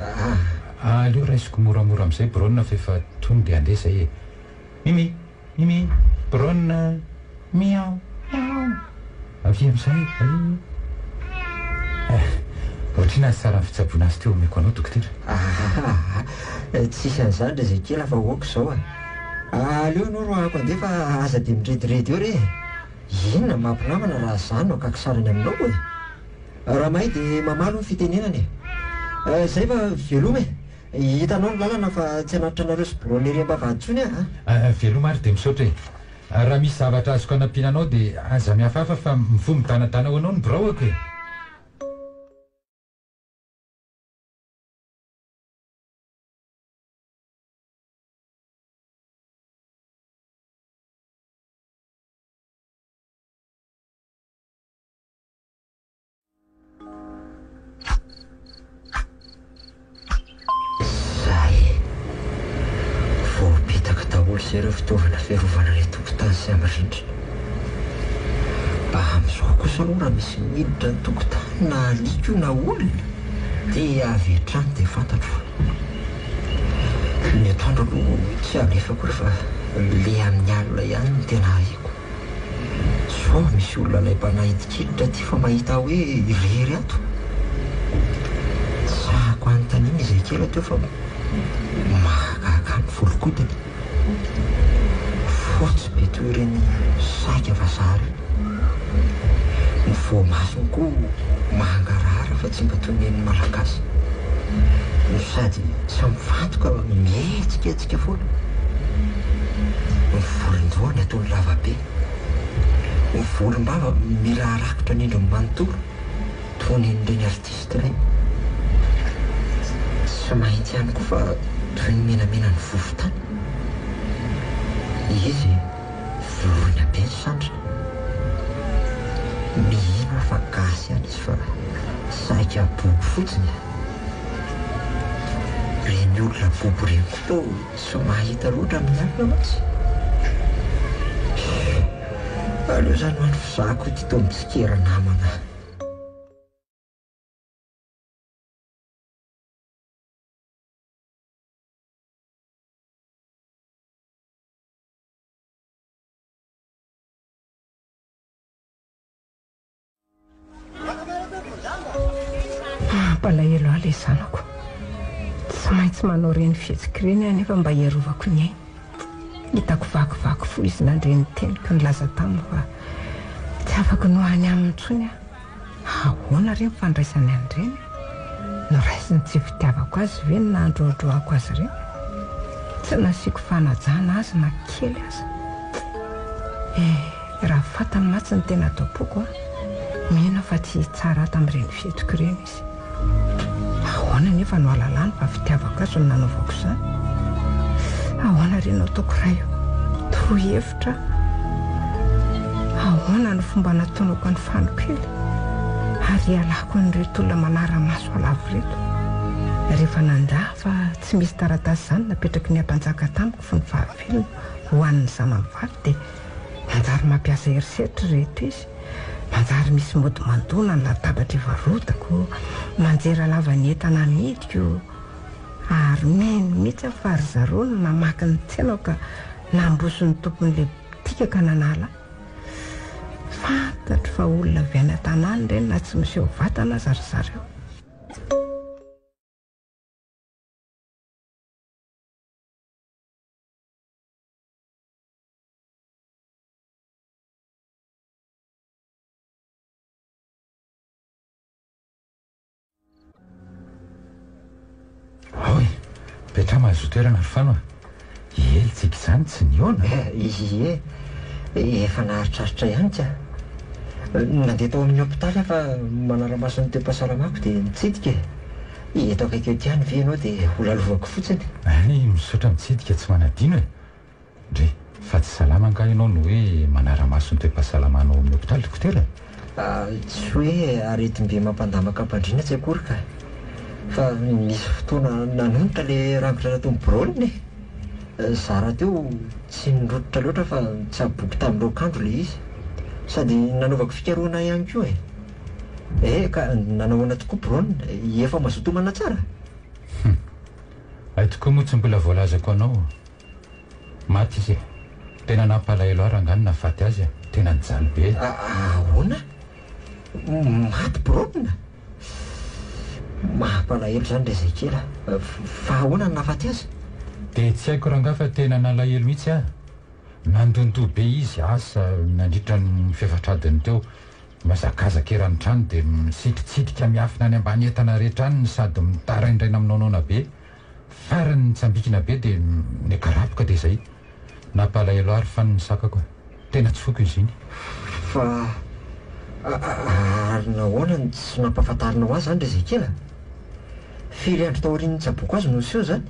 Aleo raisiko moramora amin'izay Braun fa efa tony dia andeha izay e. Mimi, Braun, miao, miao. Avy amin'izay, ohatrina tsara ny fitsaboana azy teo omeko anao dokotera. Tsisy an'izany ry Zekela fa hoako izao aleo anao ro ahako andeha fa aza dia mirediredy eo re. Inona mampinamana raha izany no akakisarany aminao e. Raha mahay dia mamalo ny fitenenany e. Izay fa veloma e. Hitanao ny lalana fa tsy hanatitra anareo sy Braun ery am-bavahady intsony veloma ary dia misaotra e. Raha misy zavatra azoko hanampiana anao dia aza mihafahafa fa mivoha mitanatana ho anao ny braoko e. Izay ireo fitaovana fiarovana ilay tokotany sy amirindrina. Amin'izao kosa aloha raha misy miditra ny tokotany na aliko na olona dia avy hatrany dia fantatro. Ny atoandro aloha tsy alefako rehefa le amin'ny alina ihany no tena haiko. Sao misy olona ilay mpanahidikilitra ty fa mahita hoe irery ato. Tsahako anontaniana izay kely teo fa mahagaga ny volokodiny. Fotsy be toy ireny saika vazary. Ny voamasony koa mangarara fa tsy mba toy ny malagasy. No sady tsy mifantoka mihetsikehtsika foana. Ny volon-dohany ataony lavabe. Ny volom-bava mila arakotra ny endriny manontolo toy ny ireny artiste ireny. Tsy mahitsy ihany koa fa toy ny menamena ny vovotany. Izy voloina be ny sandrina. Mihino fa gasy ihany izy fa saika bobo fotsiny. Reny olona bobo reny koa tsy mahita loatra amin'ny alina mantsy. Aleo izany ho an'ny fizahako ity toa mitsikera namana. Palahelo aho ilay zanako. Tsy maintsy manao ireny fihetsika ireny aho nefa mba hiarovako ny ainy. Hitako vakivaky fo izy nandreny teniko nilaza tamiko fa tsy afaka nohany aminy intsony aho. Ahoana ireny fandraisany an'ireny? Noraisiny tsy fitiavako azy ve no nandroadroako azy ireny? Tsy nasiako fanajana azy na kely aza. Raha fatany matsy ny tena ataopoko mihena fa tsy tsara tamin'ireny fihetsika ireny izy. Ahoana nefa no alalany fa fitiavako azy no nanaovako izany? Ahoana ireny ataoko raio? Torohevitra? Ahoana ny fomba nataonako ny fanokely? Ary alako an'ireto olona manara-maso alavo reto. Rehefa nandaha fa tsy misy taratasy izany napetraky ny ampanjaka tamiko fo ny fahavelona ho an'ny zanavavy dia manjary mampiasa herisetra reto izy. Manjary misy mody mandona ny latabatra ivarotako, manjera lava ny entana amidiko. Ary meny mihitsy fa ry zareo no namaky ny tsenao ka namboson'ny tompon'ilay tika ka nanala. Fantatro fa olona avy any an-tanàna ireny na tsy miseho vatana aza ry zareo. Petra mahazo toerana ry fano helitsika izany tsy niona. Izy efa naharitraritra ihany tsy Nandeha tao amin'ny hôpitaly fa manara-maso ny toe-pahasalamako dia mitsidika. Eto akaiky eo tiany ve ianao dia holalovako fotsiny. Any misaotra mitsidika tsy manadino e. Ndre fa tsy salama nga ianao no hoe manara-maso ny toe-pahasalamanao amin'ny hôpitaly dokotera? Tsy hoe aretim-be mampandamaka ampandriana tsy akory ka, fa misy fotoana nanonotra le rangotra natao mibrôlina e. Zara teo tsy nirotitra loatra fa tsaboky tamin'ireo kandro le izy, sady nanaovako fikaroana ihany koa e. Ka nanahoana tokoa brôlina, efa mazoto homana tsara. Ay tokoa moa tsy mbola voalazako anao. Maty izy e. Tena nampalahelo ary angano nafaty azy e. Tena nijaly be. Ahoana? Maty brôlina? Mampalahelo zany ndray zay kely. Fa ahoana ny nafaty azy? Dia tsy haiko raha nga fa tena nalahelo mihitsy a. Nandonto be izy asa nandritra ny fiafatradiny teo. Mazakazaka eran'trano dia misitritsitrika miafina any ambany entana rehetra any sady mitaraindraina aminaonona be. Farany nitsambikina be dia nikarapoka dia zay. Nampalahelo ary fa nisakako. Tena tsy foko izy iny. Fa ary nahoana ny tsy nampahafantarinao azy zany ndray zay kely? Firy andro taorian'ny tsaboako azy no seho zany.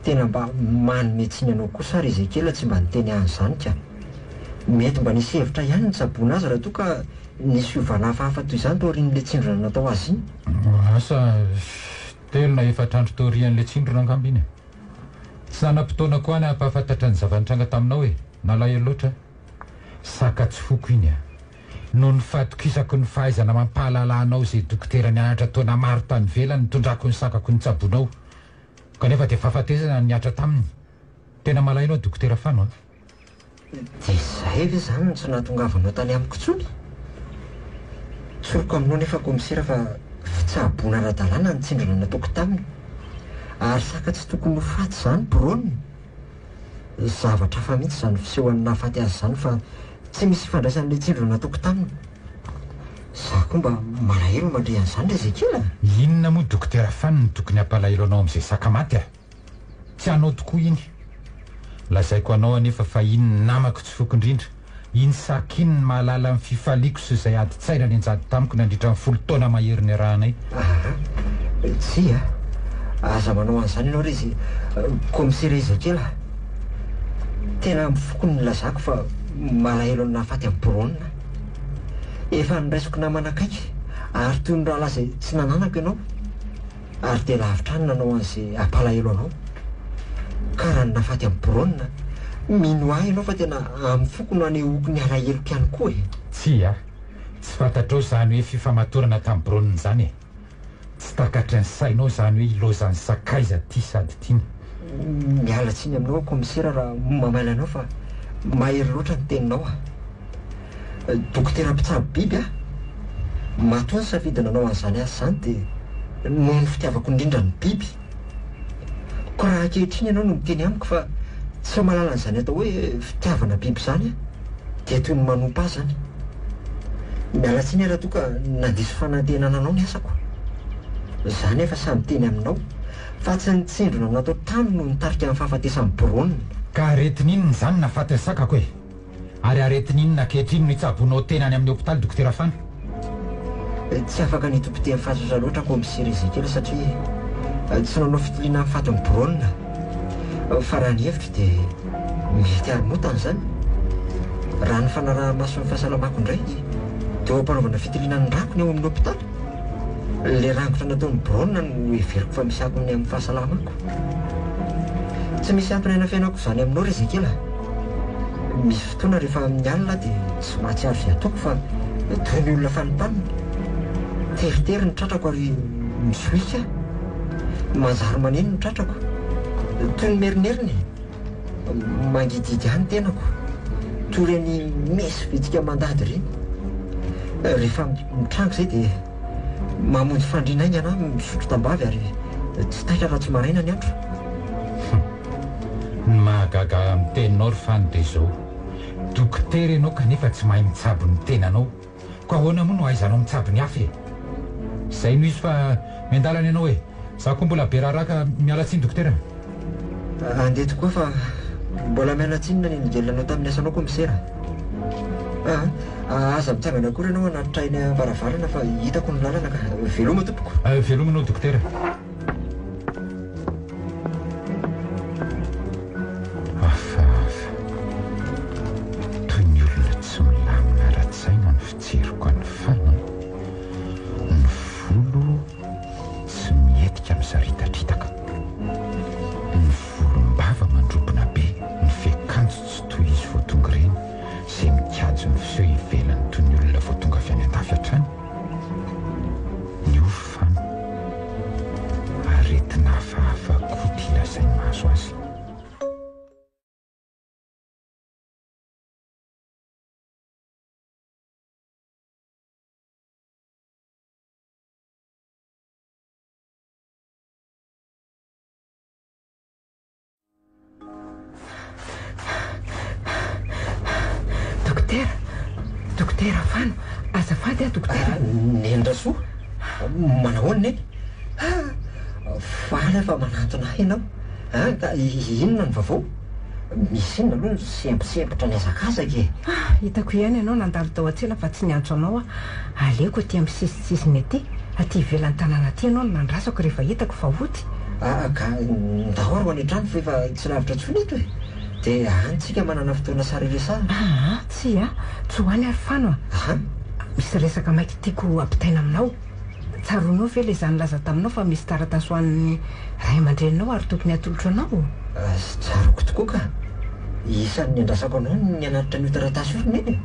Tena mba manome tsiny anao kosa ary izay kely tsy mba niteny an'izany ka. Mety mba nisy hevitra ihany ny tsaboana azy raha toa ka nisy fiovana hafahafa toy izany taorian'ilay tsindrona natao azy iny. Asa telo na efatrandro taorian'ilay tsindrona angamba iny. Tsy nanam-potoana koa ny hampahafantatra ny zavanitranga taminao hoe nalahelo loatra. Saka tsy foko iny a. No nifatokisako ny fahaizana mampahalala anao izay dokotera nianatra taona maro tany velany nitondrako ny sakako ny tsabonao. Kanefa dia fahafatesana niatra taminy. Tena malahelo dokotera fano. Dia izay ve zany tsy nahatongavanao tany amiko intsony? Soroko aminao nefa komisera fa fitsaboana ara-dalàna ny tsindrona nataoko taminy. Ary saka tsy tokony ho faty zany brôlina. Zavatra hafa mihitsy izany fisehoan'ny nahafaty azy izany fa tsy misy ifandraisan'ilay tsindrona nataoko taminy. Za koa mba malahelo mandre an'izany ndray zay kely. Inona moa dokotera fano ny tokony hampalahelo anao amin'izay saka maty a? Tsy anao tokoa iny. Lazaiko anao anefa fa iny namako tsy foko indrindra. Iny saka iny ny mahalala amin'ny fifaliako sy izay ady tsaina ny anjady tamiko nandritra ny 10 taona maherin'ny rahanay. Tsy a. Aza manao an'izany ianao re izy komisera izy kely. Tena mifoko ny lazako fa malahelo ny nahafaty amin'ny brôlina. Efa niraisiko namana akaiky ary toy ny rahalahy izay tsy nananako ianao. Ary dia lavitra any nanao an'izay hampalahelo anao. Ka raha ny nahafaty amin'ny brôlina, mino ahy ianao fa tena amin'ny foko no hanehoako ny alahelo-ko ihany koa e. Tsy a. Tsy fantatrao izany hoe fifamatorana tamin'ny brôlina izany e. Tsy takatra ny sainao izany hoe ilozan'ny sakaiza ty sady tiana. Miala tsiny aminao komisera raha mamaila anao fa mahery loatra ny teninao a. Dokotera mpitsabo biby a. Matoa ny safidy nanao an'izany azy izany dia noho ny fitiavako indrindra ny biby. Ko raha ankehitriny ianao no miteny amiko fa tsy mahalala an'izany atao hoe fitiavana biby izany a, dia toy ny manompa azy zany. Miala tsiny raha toa ka nandiso fanantenana anao ny asako. Izany efa samy teny aminao fa tsy ny tsindrona natao taminy no nitarika amin'ny fahafatesan'ny brôlina. Ka aretin'inona izany nahafaty ny sakako e? Ary aretin'inona ankehitriny no hitsabonao tena any amin'ny hôpitaly dokotera fano? Tsy afaka nitopiteny fatratra loatra komisera izy kely satria tsy nanao fitiliana amin'ny faty ny brôlina. Fa raha ny hevitra dia mety aromotana izany. Raha ny fanaraha-maso ny fahasalamako indray dia ampanaovana fitiliana ny rako ny ao amin'ny hôpitaly. Ilay rangotra nataon'ny brôlina no heveriko fa misy akony amin'ny fahasalamako. Tsy misy ampinaina fiainako izany aminao re zay kely. Misy fotoana rehefa amin'ny alina dia tsy mahatsiaro izay ataoko fa toy ny olona fanipanina. Teritery ny tratrako ary misoika. Manjary maneno ny tratrako. Toy ny merineriny. Mangididy ihany tenako. Toy ireny mesy vitsika mandady ireny. Rehefa mitrango izay dia mamonjy fandriana iny ianao misotro tambavy ary tsy taitra raha tsy maraina ny andro. Mahagaga amin'ny teninao ry fano dia izao. Dokotera ianao kanefa tsy mahay mitsabo ny tenanao. Ko ahoana moa no ahaizanao mitsabo ny hafa e? Izay no izy fa miandalana ianao e. Za koa mbola be raharaka miala tsiny dokotera. Andeha tokoa fa mbola miala tsiny na ny nigelanao tamin'ny asanao komisera. Aza mitsangana akory ianao anaty trainy varavarana fa hitako ny lalana ka veloma tompoko. Velominao dokotera. Toy ny olona tsy milamina ara-tsaina ny fijeriko any faina. Ny volo tsy mietika misaritadritaka. Ny volom-bava mandrobona be, ny fekanjo tsy toy izy vao tonga ireny, izay mikajy ny fiseho ivelany toy ny olona vao tonga avy any an-dafy hatrany. Ny ofany aretina hafahafa koa ty ilazay mahazo azy. Dokotera Fano, azafady dokotera. Nendra soa manahoana eny? Faly fa manantona ianao. Ka inona ny vaovao? Misy inona aloha semposempotra ny azakazaka e? Hitako ihany ianao nandalo tao an-tsena fa tsy niantso anao aleko aty amin'ny sisitsisiny aty, aty ivelan'ny tanàna aty ianao no nandrasako rehefa hitako fa oty. Ka ndahoro ho any an-trano fa efa tsy lavitra tsony eto e. Dia antsika manana fotoana sara iresahana. Tsy tsy ho any ary Fano misy resaka maiky tiako ampitaina aminao. Tsaronao ve le zany laza taminao fa misy taratasy ho an'ny ray aman-dreninao ary tokony atolotra anao? Tsaroko tokoa ka. Isan'ny andrasako anao ny anatitra ny taratasy io neny.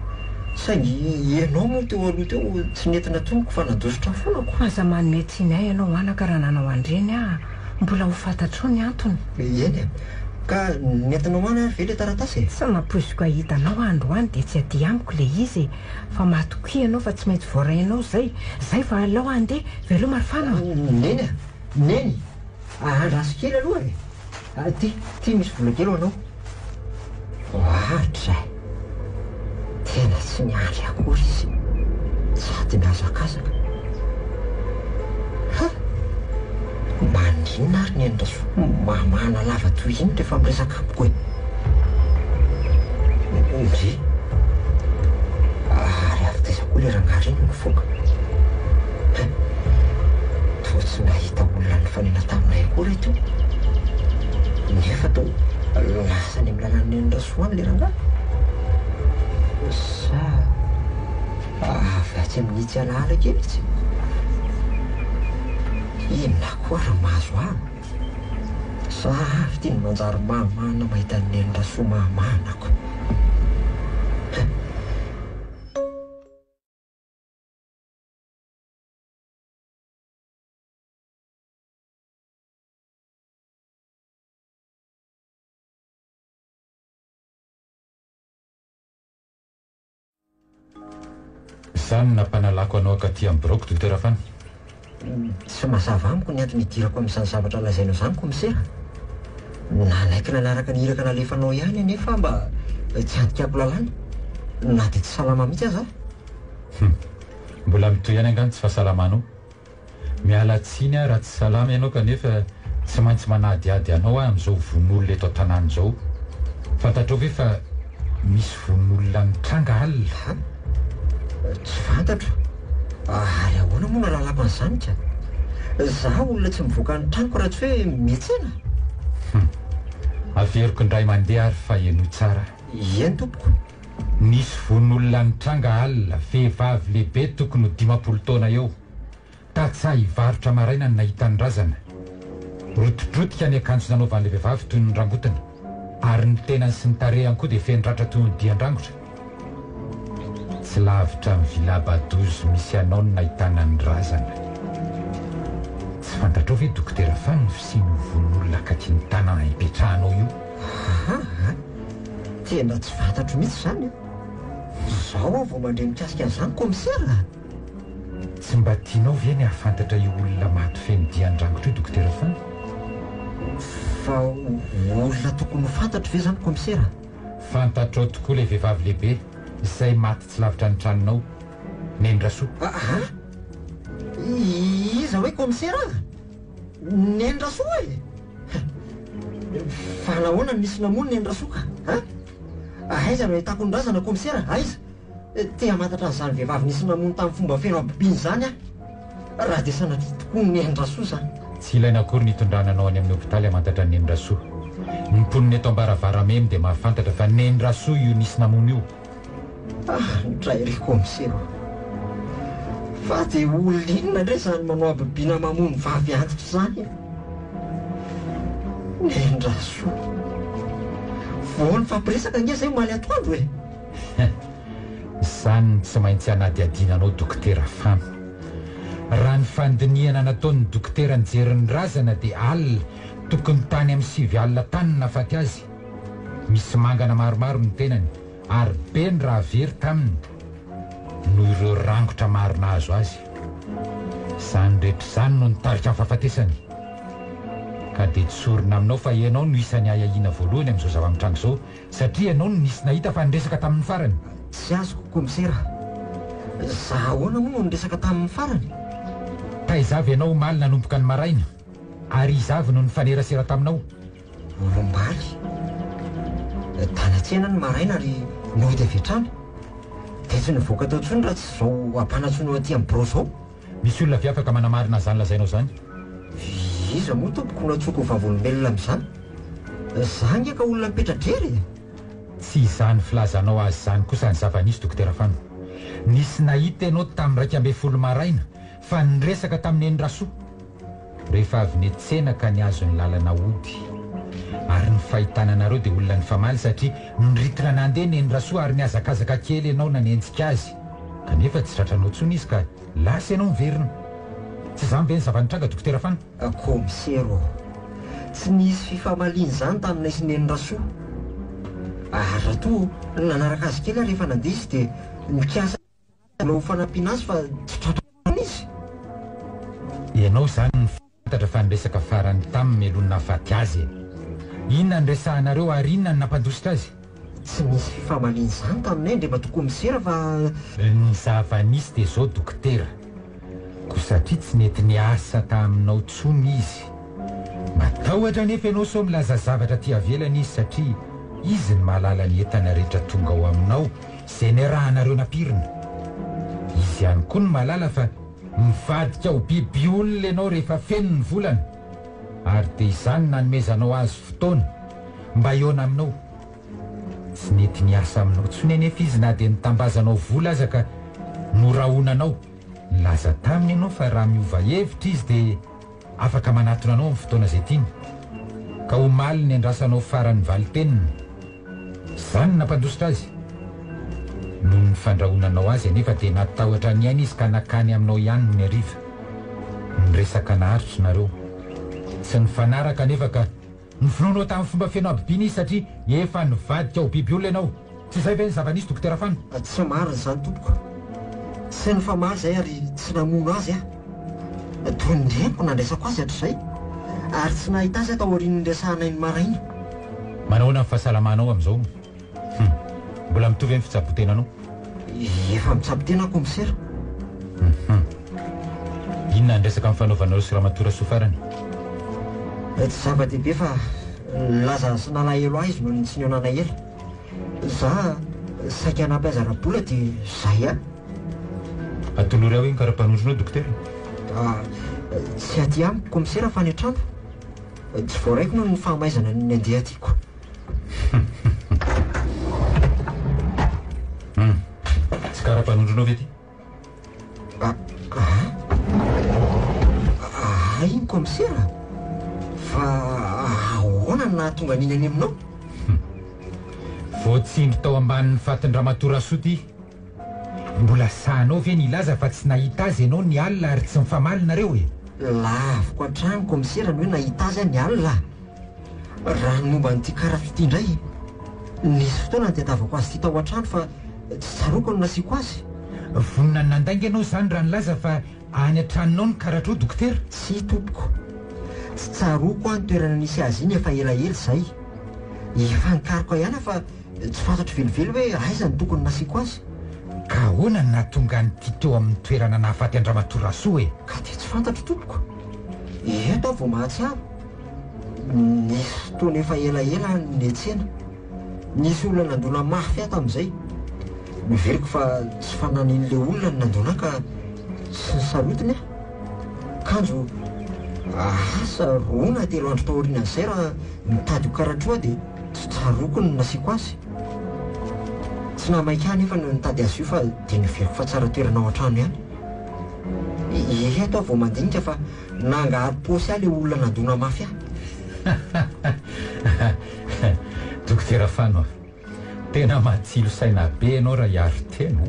Saingy ianao moa teo aloha teo tsy nentina tomoko fa nadositra fonako. Aza manome tsiny ahy ianao anaka raha nanao andreny mbola ho fantatro ny antony. Eny ka nentinao any ary ve le taratasy? Tsy nampoiziko ahitanao androany dia tsy aty amiko le izy fa matoki ianao fa tsy maintsy voarainao zay fa alao andeha veloma ary Fano. Neny andraso kely aloha e. Ty misy vola kely anao. Ohatra tena tsy niandry akory izy sady miazakazaka. Maninona ary ny endraso mamana lava toy iny rehefa miresaka amiko e? Ndry ary avy taiza koa le rangahy iny mifoka. Toa tsy nahita olona nifanena taminay akory eto nefa tao lasany amin'ny lalàn'ny endraso any le rangahy. Sa avy atsy amin'ny itsy alaala kely izy. Inona koa raha mahazo ahy? Sa avy tia ny manjary mahamana mahita ny endraso mahamanako. Izany nampanalako anao akaty amin'ny broko dokotera Fano. Tsy mazava amiko ny antony hidirako amin'izany zavatra lazainao izany komisera. Nalaiky nanaraka ny iraka nalefanao ihany nefa mba tsy adikako lalàna. Na dia tsy salama mihitsy aza. Mbola mitoy ihany angano tsy fahasalamanao. Miala tsiny raha tsy salama ianao kanefa tsy maintsy manadiady anao amin'izao von'olona eto an-tanàna izao. Fantatrao ve fa misy von'olona mitranga alina? Tsy fantatro. Ary ahoana moa nalalako an'izany ka? Zaho olona tsy mivoaka ny tranoko raha tsy hoe miantsena. Averiko indray mandeha ary fa eno tsara. Eny tompoko. Nisy von'olona nitranga alina vehivavy lehibe tokony ho 50 taona eo. Tatsah hivarotra maraina ny nahita ny razana. Rotodrotika ny akanjo nanaovan'ilay vehivavy toy ny rangotana. Ary ny tenany sy ny tarehany koa dia fendratra toy ny dian-drangotra. Tsy lavitra ny Villa-Badozy misy anao no nahitana ny razana. Tsy fantatrao ve dokotera Fano ny fisian'ny von'olona akaty ny tanàna hipetrahanao io? Tena tsy fantatro mihitsy izany. Zaho aho vao mandray mikasika an'izany komisera. Tsy mba tianao ve ny hahafantatra io olona maty feno dian-drangotra io dokotera Fano? Fa olona tokony ho fantatro ve izany komisera? Fantatrao tokoa ilay vehivavy lehibe izay maty tsy lavitra ny tranonao. Nendrasoa. Iza hoe komisera? Nendrasoa e? Fa nahoana nisy namono nendrasoa ka? Aiza no ahitako ny razana komisera? Aiza? tea matatra n'izany vehivavy nisy namono tamin'ny fomba feno abibiany zany a raha dia sanatria tokoa ny Nendrasoa zany. Tsy ilaina akory nitondrananao any amin'ny hôpitaly hamantatra ny Nendrasoa. Ny mponiny eto ambaravarambemy dia mahafantatra fa Nendrasoa io nisy namono io. Ndray ry komisero, fa dia olona inona indray zany manao abibiana mamono vavy antitra zany? Nendrasoa voany fampiresaka nge zay omaly atoandro e? Izany tsy maintsy hanadiadinanao dokotera Famy. Raha ny fandiniana nataon'ny dokotera Njeriny Razana dia alina tokony tany amin'ny 7 alina tany nafaty azy. Misy mangana maromaro ny tenany ary be ny raha very taminy noho ireo rangotra maro nahazo azy. Izany rehetra izany no nitarika ny fahafatesany. Ka dia tsorina aminao fa ianao no isan'ny ahiahina voalohany amin'izao zava-mitrango izao satria ianao no nisy nahita fa niresaka tamin'ny farany. Tsy azoko komisera, zaho ahoana moa no niresaka tamin'ny farany? Taizavy ianao omaly nanomboka ny maraina ary izavy no nifanerasera taminao. Omaly tany an-tsena ny maraina ary nody avy hatrany. Dia tsy nivoaka tao intsony raha tsy izao ampanatsono aty amin'ny biro zao. Misy olona avy afaka manamarina zany lazainao zany? Iza moa tompoko natsoko vavolombelona amin'izany? Za nge ka olona mipetra-drery. Tsy izany filazanao azy zany kosa ny zava-nisy dokotera Famy. Nisy nahita ianao tamin'ny 12 maraina fa niresaka tamin'ny Nendrasoa. Rehefa avy niantsena ka niazo ny lalana ody ary ny fahitananareo dia olona ny famaly satria niritina nandeha Nendrasoa ary niazakazaka kely ianao nanenjika azy kanefa tsy tratranao intsony izy ka lasa ianao miverina. Tsy izany ve ny zava-nitranga dokotera Famy? Komisero, tsy nisy fifamaliana izany taminay sy Nendrasoa. Raha to nanaraka azy kely rehefa nandeha izy dia nikasa nao fanampiana azy fa tsy tratrana izy. Ianao zany nifantatra fa niresaka farany tamin'ny melonina afaty azy. Inona ny resahanareo ary inona ny nampandositra azy? Tsy nisy fifamaliana izany taminay ndre mba toko komisera fa ny zava-nisy dia izao dokotera, ko satria tsy nety niasa taminao tsony izy. Matahotra nefa ianao sao milaza zavatra ty avelany izy satria izy ny mahalala ny entana rehetra tonga ao aminao izay niarahanareo napirina. Izy ihany koa ny mahalala fa mivadika ho biby olona ianao rehefa feno ny volana ary dia izany nanomezanao azy fotoana mba iona aminao. Tsy nety niasa aminao tsony anefa izy na dia nitambazanao vola aza ka norahonanao. Laza taminy ianao fa raha miova hevitra izy dia afaka manatona anao amin'ny fotoana izay tiany ka omaly ny andrasanao farany valitenina. Izany nampandositra azy. Noho ny fandrahonanao azy anefa dia natahotra ny aina izy ka nakany aminao ihany ny hariva. Niresaka naharitra nareo. Tsy nifanaraka anefa ka nifinoanao tamin'ny fomba feno abibiana izy satria efa nivadika ho biby olona ianao. Tsy izay ve ny zava-nisy dokotera Famy? tsy marina izany tompoko. Tsy nifamaly izay ary tsy namono azy a. Toy ny reniko nandraisako azy hatr'izay ary tsy nahita azy atao aorian'ny resahanay ny maraina. Manahoana ny fahasalamanao amin'izao? Mbola mitovy amin'ny fitsabotenanao? Efa mitsabo-tena komisera. Inona ny resaka amin'ny fanaovanareo sy Ramatoa Rasoa farany? Tsy zava-dehibe fa laza sy nalahelo azy noho ny tsy nionana ela. Za saika hanampy azy ara-bola dia zay a. Atolory aho iny karapanondronao dokotera? Tsy aty amiko komisera fa ny an-trano. Tsy voaraiko noho ny fahamaizana ny andeha atyko. Tsy karapanondronao ve ty? Iny komisera fa ahoana ny nahatonga niny any aminao? Voatsindry tao ambanin'ny fatin'ny Ramatoa Rasoa ty. Mbola sahanao ve nilaza fa tsy nahita azy ianao ny alina ary tsy mifamaly nareo e? Laviko an-trano komisera ny hoe nahita azy ny alina. Raha ny momba n'ity karafity indray, nisy fotoana nitadiavako azy ty tao an-trano fa tsy tsaroako no nasiako azy. Vonina ny nandainga ianao zany raha nilaza fa any an-tranonao ny karatrao dokotera? Tsy tompoko, tsy tsaroako any toerana nisy azy iny efa elaela izay. Efa nikariko ihany fa tsy fantatro velively hoe aiza ny tokony nasiako azy. Ka ahoana ny nahatonga nyty teo amin'ny toerana nahafaty an-Ramatoa Rasoa e? Ka dia tsy fantatro tompoko. Eto aho vao mahatsiaro. Nisy fotoana efa elaela ny etsena. Nisy olona nandola mafy ato amin'izay. Miveriko fa tsy fanan'in'ilay olona ny nandona ka sy ny sarotiny a. Kanjo asa rona telo andro taorian'izay raha mitady ho karatroa dia tsy tsaroko ny nasiako azy. Tsy namaika nefa no nitady azy io fa dia niveriko fa tsara toerana ao an-trano ihany. Eto aho vao mandinika fa nangahary-paosy ahy ilay olona nandona mafy ahy. Dokotera Fano, tena matsilo saina be ianao raha hiaro tena.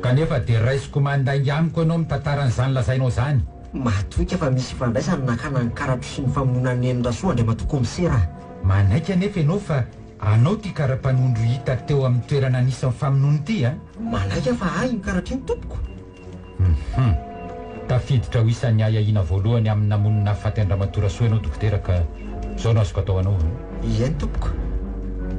Kanefa dia raisiko mandainga amiko ianao mitantaran'izany lazainao zany. Matoika fa misy fandraisany nakana ny karatro sy ny famonona ny Enirasoa andray Matokomisera. Manaiky anefa ianao fa anao ty kara-panondro hita teo amin'ny toerana anisan'ny famonoana ity a? Manaiky fa ahy ny karatra iny tompoko. Tafiditra ho isan'ny ahahina voalohany amin'ny namonina afaty Andriamatorasoa ianao dokotera ka zao no azoko atao anao. Eny tompoko.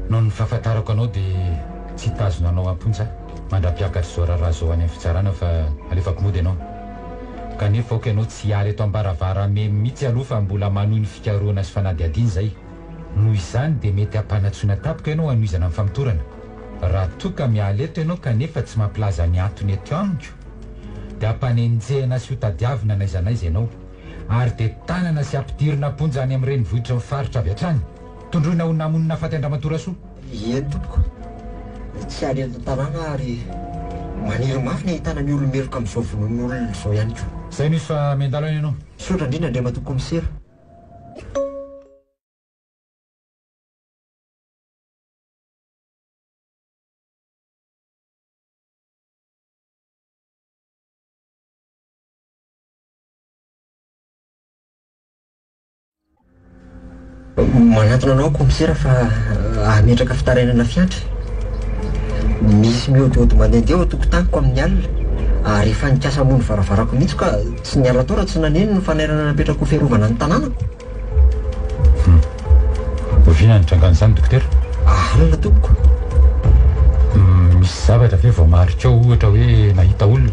Noho ny fahafantarako anao dia tsy tazona anao amponja mandra-piakatra zao raharaha zao any amin'ny fitsarana fa alefako mody ianao. Kanefa aoka ianao tsy hiala eto ambaravara-me mihitsy aloha fa mbola manohy ny fikaroana sy fanadihadiana izay. Noho izany dia mety hampanatsoina tapoka ianao hanohizana amin'ny famotorana. Raha toka miala eto ianao kanefa tsy mampilaza ny antony eto amiko dia hampanenjehana sy ho tadiavina n'aiza n'aiza ianao ary dia tanana sy ampidirina ponja any amin'ny renivohitra mifaritra avy hatrany tondroina ho namonina afaty Andriamatorasoa. Eny tompoko. Tsy aly eto tanàna ary maniry mafy ny ahitana ny olomeloka amin'izao vonon'olona izao ihany koa. Zay nisy fa miandalana ianao. Saotra indrindra Andray Matokomisera. Manatona anao komisera fa ametraka fitarainana fiantra. Misy mihodihody mandehandeha ao tokotaniko amin'ny alina ary efa nikasa mony varavarako mihitsy ka tsy niala tao raha tsy naneno ny fanairana napetrako fiarovana ny tanànako. Ovina nitrangan'izany dokotera? Alina tompoko. Misy zavatra ve vao marika ao ohatra hoe nahita olona?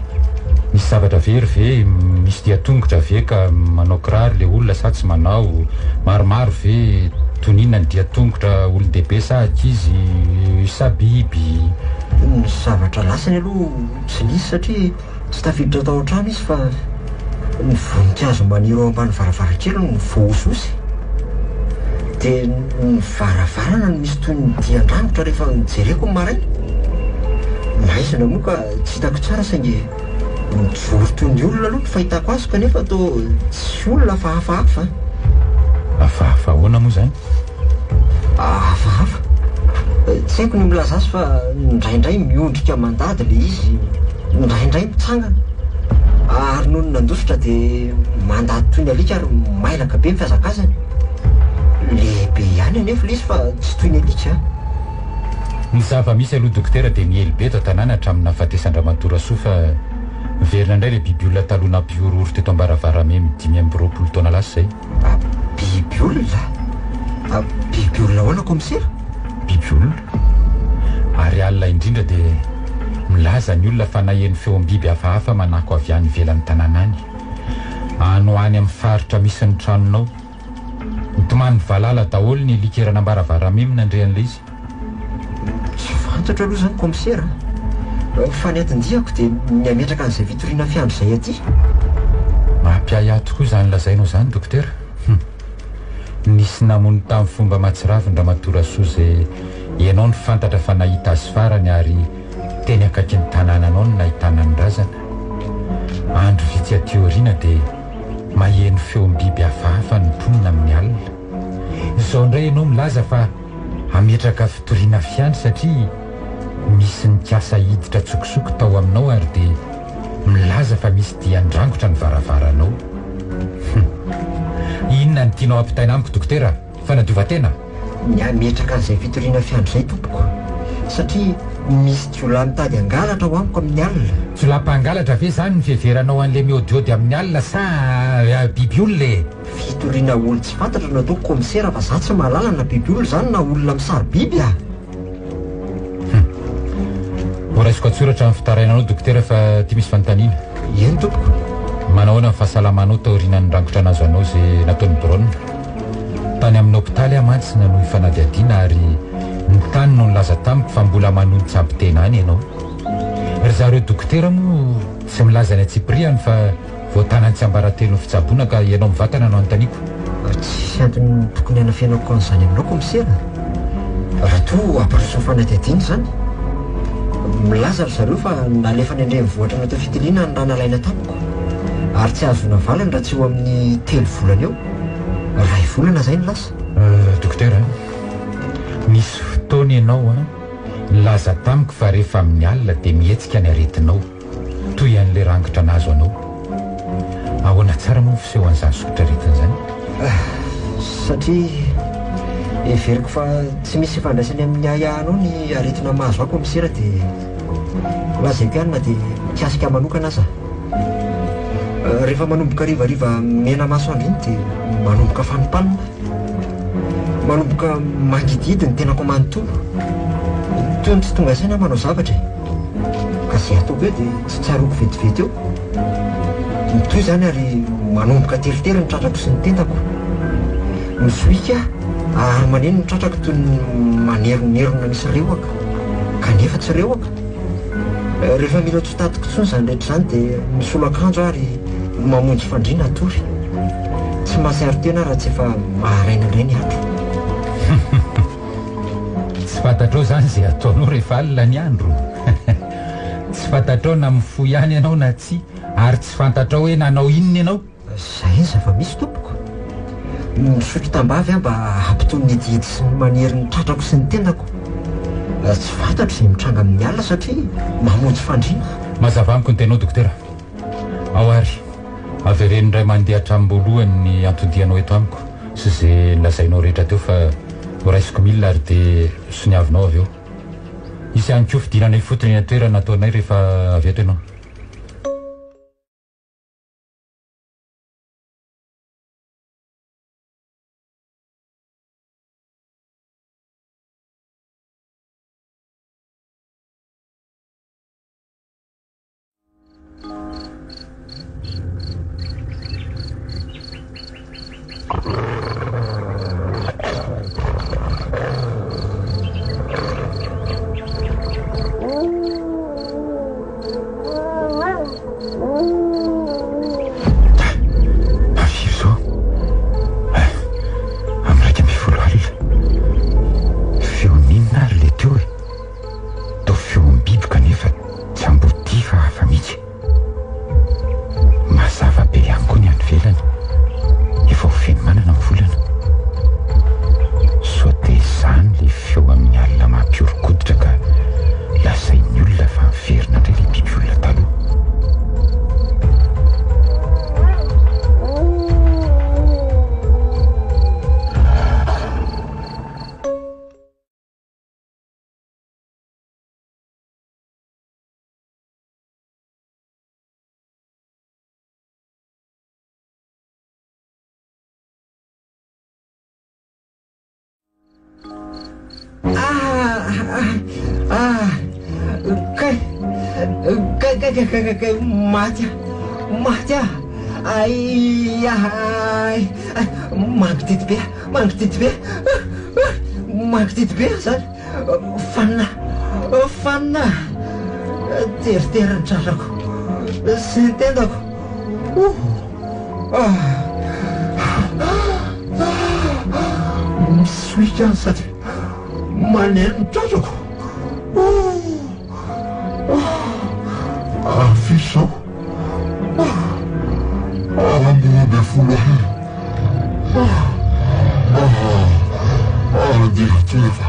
Misy zavatra very ve misy diatongotra ve ka manao kiraro le olona sa tsy manao? Maromaro ve toninona ny diatongotra olon-dehibe sa ankizy sa biby? Ny zavatra lasany aloha tsy nisy satria tsy tafiditra tao an-trano izy fa ny voninkazo maniry ao ambany varavarakely no voasosy. Dia ny varavarana no misy toy ny dian-drangotra rehefa mijereko ny maraina. Maizina moa ka tsy hitako tsara saingy mijoro toy ny olona aloha ny fahitako azy kanefa toa tsy olona fa hafahafa. Hafahafa ahoana moa zany? Hafahafa? Tsy haiko ny milaza azy fa indraindray miondrika mandady le izy, indraindray mitsangana. Ary noho ny nandositra dia mandady toy ny alika ary mailaka be ny fihazakazany. Lehibe ihany anefa le izy fa tsy toy ny alika. Ny zava-misy aloha dokotera dia miely be eto an-tanàna hatramin'ny nahafatesa Andriamatorasoa fa miverina indray le biby olona taloha nampiororo teto ambaravara-me midimy amby roapolo taona lasa izay. Biby olona? Biby olona ahoana komisera? Biby olona? Ary alina indrindra dia milaza ny olona fa naheno feom-biby hafahafa manako avy any ivelan'ny tanàna any. Ano any amin'ny faritra misy ny tranonao. Nitomany valala daholo ny likerana ambaravara-me minandrehan'ilay izy. Tsy fantatra aloha izany komisera. Fa ny atin-diako dia miametraka an'izay vitoriana fiandro izay aty. Mampiahiahy tokoa izany lazainao izany dokotera. Nisy namony tamin'ny fomba matsiravo Andriamatorasoa izay ianao ny fantatra fa nahita azy farany ary teny akaiky ny tanànanao no nahitana ny razana. Andro vitsy aty aoriana dia maheno feom-biby hafahafa ny mponina amin'ny alina. Izao indray ianao milaza fa ametraka fitoriana fiandro satria misy nikasa hiditra tsokosoko tao aminao ary dia milaza fa misy dian-drangotra ny varavaranao. Inona ny tianao ampitaina amiko dokotera? Fanadiova-tena? Miametraka an'izay fitoriana fiandro izay tompoko satria misy jiolahy mitady hangalatra ho amiko amin'ny alina. Jiolahy-mpangalatra ve izany ny fiheveranao an'ilay miodiody amin'ny alina sa biby olona? Fitoriana olo tsy fantatra no ataoko komisera fa za tsy mahalala na biby olona izany na olona misary biby a. Voaraisiko atsoratra amin'ny fitarainanao dokotera fa ty misy fanontaniana. Eny tompoko. Manahoana ny fahasalamanao taorianany rangotra nazo anao izay nataon'ny Braun? Tany amin'ny hôpitaly aho mantsy nanohy fanadihadiana ary ny tany no nilaza tamiko fa mbola manoditsy ampitena any ianao. Ry zareo dokotera moa tsy milaza ny atsipriany fa voatanany tsy ambaratelo ny fitsaboana ka ianao mivatana no anontaniako. Tsy antony tokony anafianako an'izany aminao komisera. Raha toa amparoso fanadihadiana izany. Milaza ry zareo fa nalefa ny andrenivohitra natao fitiliana ny raha nalaina tamiko, ary tsy azona valany raha tsy eo amin'ny 3 volana eo. 2 volana izay ny lasa. Dokotera, misy fotoana ianao nilaza tamiko fa rehefa amin'ny alina dia mihetsika ny aretinao toy an'ilay rangitra nazo anao. Ahoana tsara moa fiseho an'izany sokotra aretin'izany? Satria everiko fa tsy misy fandraisany amin'ny ahiahanao ny aretina mahazo ako misera dia lazaiko ihany na dia kiasika manokana aza. Rehefa manomboka rivariva mena masoandro iny dia manomboka fanimpanina, manomboka mangididy ny tenako manontolo, toy ny tsy tonga saina manao zavatra ka zay ataoko eo dia tsy tsaroako vetivety eo. Toy izany ary manomboka teritely ny tratrako sy ny tentako, misoika ary maneno ny tratrako toy ny maneronerona misy reoaka kanefa tsy reoaka. Rehefa mila tsy tatiko tsony izany rehetra izany dia misolo akanjo ary mamonjy fandriana atory. Tsy mahasiaro tena raha tsy efa maharaina indray ny andro. Tsy fantatrao izany izay ataonao rehefa alina ny andro. Tsy fantatrao na mifoy ihany ianao na tsy, ary tsy fantatrao hoe nanao inona ianao. Izay izy efa misy tompoko. Misotro tambavy aho mba hampitony ny didy sy ny manery ny tratrako sy ny tendako. Tsy fantatro izay mitranga amin'ny alina satria mamonjy fandriana. Mazava amiko ny tenao dokotera. Ao ary avereny indray mandeha hatramin'boalohany ny antodianao eto amiko sy izay lazainao rehetra teo fa horaisiko milina ary dia soniavinao avy eo. Isy ihany koa fidinana ifotony ny toerana nataonay rehefa avy eto ianao. Maty ai magnodity be zany. Fanina teriteriny tratrako sy ny tendako. Misoika any sady maneno ny tratrako. Afisao ambony folo diretoefa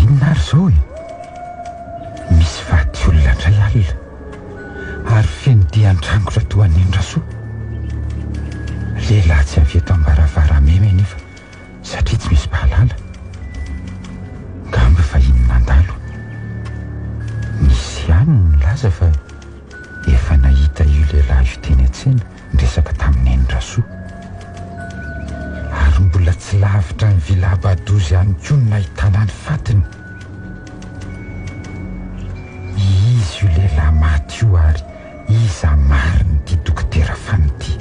inona ary zao e? Misy vaty olona indray alina ary feno dia an-trangotra toa an'Indrasoa. Lehilahy tsy eto ambaravara meme nefa satria tsy misy pahalala ngamba fa inona andalo nisy ihany nilaza fa efa nahita io lehilahy io teny an-tsena ndresaka tamin'ny Endrasoa ary mbola tsy lavitra ny vilabadozy ihany koa no nahitana ny fatiny. Izy io lehilahy maty io ary iza mariny ty dokotera Fanity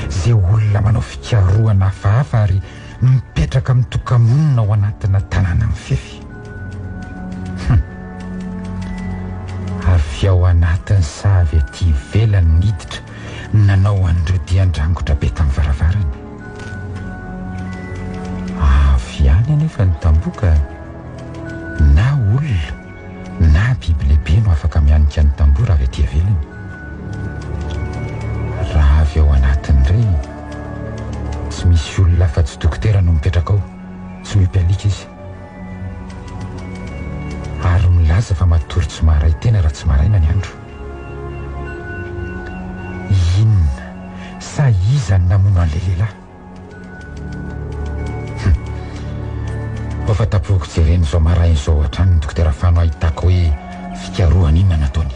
zay olona manao fikarohana hafahafa ary mipetraka amin'ny tokamonina ao anatina tanàna mifefy. Avy ao anatin'ny savy aty ivelany niditra nanao an'ireo dian-drangotra be tamin'ny varavarany. Avy any anefa ny tamboka na olona na biby lehibe no afaka mianika ny tamboho raha avy aty ivelany. Raha avy ao anatin'ireny tsy misy olona fa tsy dokotera no mipetraka ao, tsy mipalika izy ary milaza fa matory tsy maharay tena raha tsy maraina ny andro. Inona sa iza ny namono an'ilay lehilahy? Fa tapoako jereny izao maraina izao hatrany ny dokotera Fano ahitako hoe fikarohana inona nataony.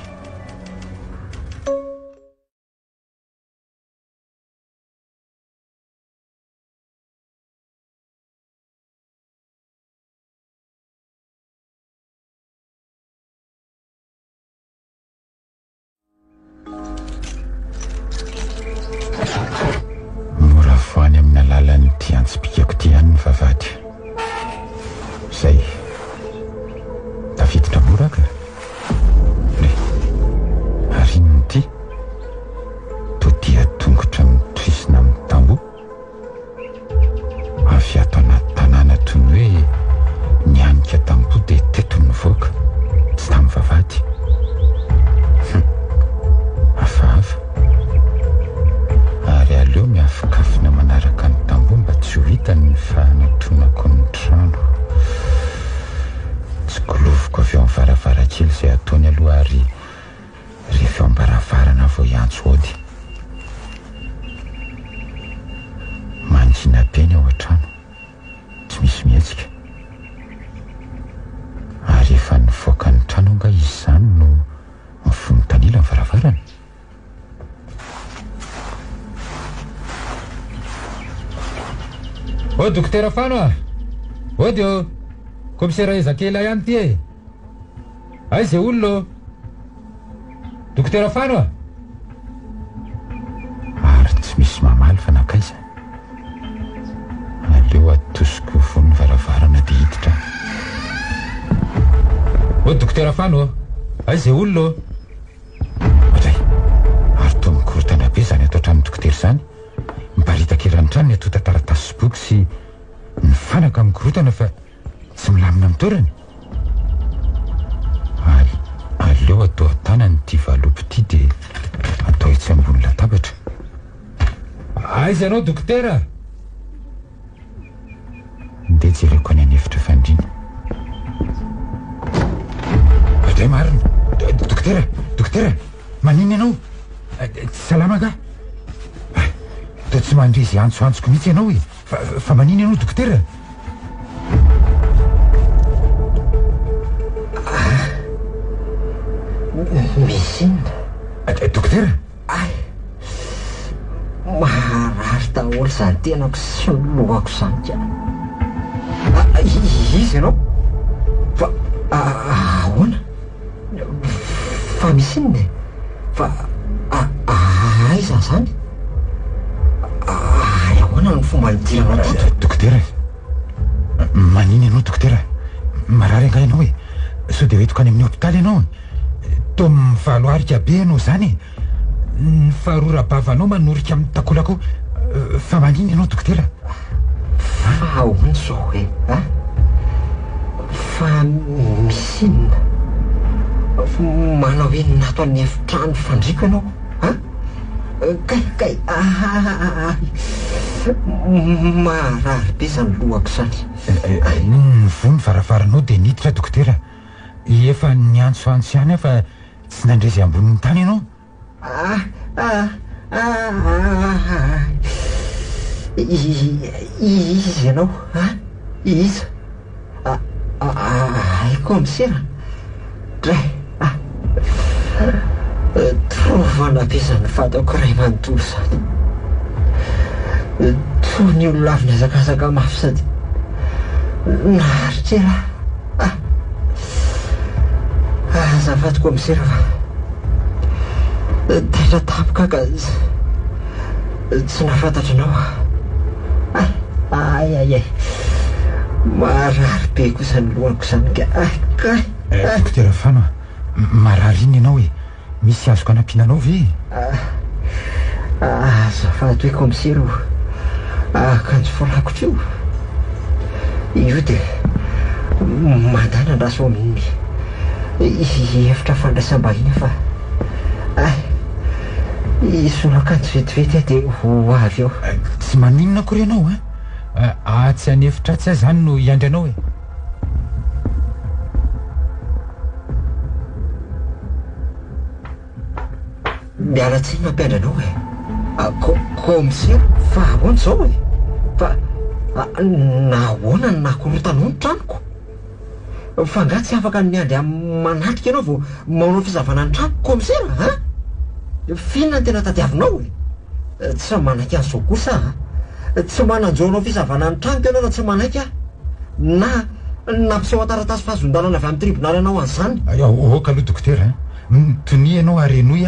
Mora voany amin'ny alalan'ny ty antsipikako ty ihany ny vavady. Zay tafiditra moraka le ary inony ty to dia tongotra mitrisina amin'ny tamboho avy ato anaty tanàna toy ny hoe nianika tamboho dia teto ny voaka tsy tamin'ny vavady. Hafahafa ary aleo miafikafina manaraka ny tamboho mba tsy ho hitany ny fahantonako ny trano. Tsy goloviko avy ao amin'ny varavarakely izay ataony aloha ary rehefa eo ambaravarana vao iantso ody. Mangina be ny ao an-trano, tsy misy mihetsika ary efa nivoaka ny trano nga izy izany no mivono tanila ny varavarana. O dokotera Fano a! Ody o! Komisera Ezakela ihany ty e! Aiza olona? Dokotera Fano a! Ary tsy misy mamaly fa nakaiza. Aleo atosiko von'ny varavarana dia hiditra. O dokotera Fano, aiza olona? Ohatray, ary toa mikorotana be zany ato an-tran'ny dokotera izany. Miparitaka eran'ny trano ny atota taratasy sy boky sy mifanaka mikorotana fa tsy milamina amin'ny toerany. Aleo atao tanany ty valopy ty dia atao etsy ambony latabatra. Aiza ianao dokotera? Ndeha jereko any anefitra fandriana. Ohatray marina. Dokotera, manino ianao? Tsy salama ka? Toa tsy mandrizy antsoantsoko mihitsy ianao e. Fa manino ianao dokotera? Misy inona? Dokotera? Maharary daholo izany tenako sy ny lohako izany ka. Izy ianao? Fa ahoana? Fa misy inona e? Fa aiza izany? Ahoana ny fomba nidiranao toto? Dokotera, manino ianao dokotera? Marary anga ianao e? Sao dia hoentiko any amin'ny hopitaly ianao? Toa mivaloarika be ianao izany. Ny faharorabavanao manorika amin'ny takolako. Fa manino ianao dokotera? Fa ahoana izao hoe? Fa misy inona? Manao hoe natao ny efitrano fandriako ianao? Kay marary be izany lohako izany. Ny von'ny varavaranao dia niditra dokotera. Efa niantsoantso ihany fa tsy nandrezy ambonin'ny tany ianao. Izy ianao iza aiko amsera dray tovanampiasany fatako ray manontolo zany toy ny olo lavy ny azakazaka mafy sady naharitra azafatiko amsera fa taitra tapoka ka tsy nafantatra anao ay marary be kosa ny lohako zany ka dokotera Fano marary iny ianao hoe misy azoko anampinanao ve azafady hoe komisera akanjo folakotra io dia mandana andraso amin'ny efitra fandraisam-bahiny fa isolo-akanjo vetivety dia ho avy eo tsy maninona kory ianao tsy anefitra tsy zany no iandry anao miala tsiny mampiandra anao komisera fa ahoana zao fa nahoana ny nakorotanao ny tranoko fa nga tsy afaka niandry manatrika ianao vao maonao fizavana ny tranoko komisera finona ny tena tadiavinao tsy manaiky an'izao kosa tsy mananjoanao fizavana ny tranoko ianao na tsy manaiky na nampiseho ataratasy fahazondalana avy amin'ny tribonaly ianao an'izany oka aloha dokotera tony ianao arenoy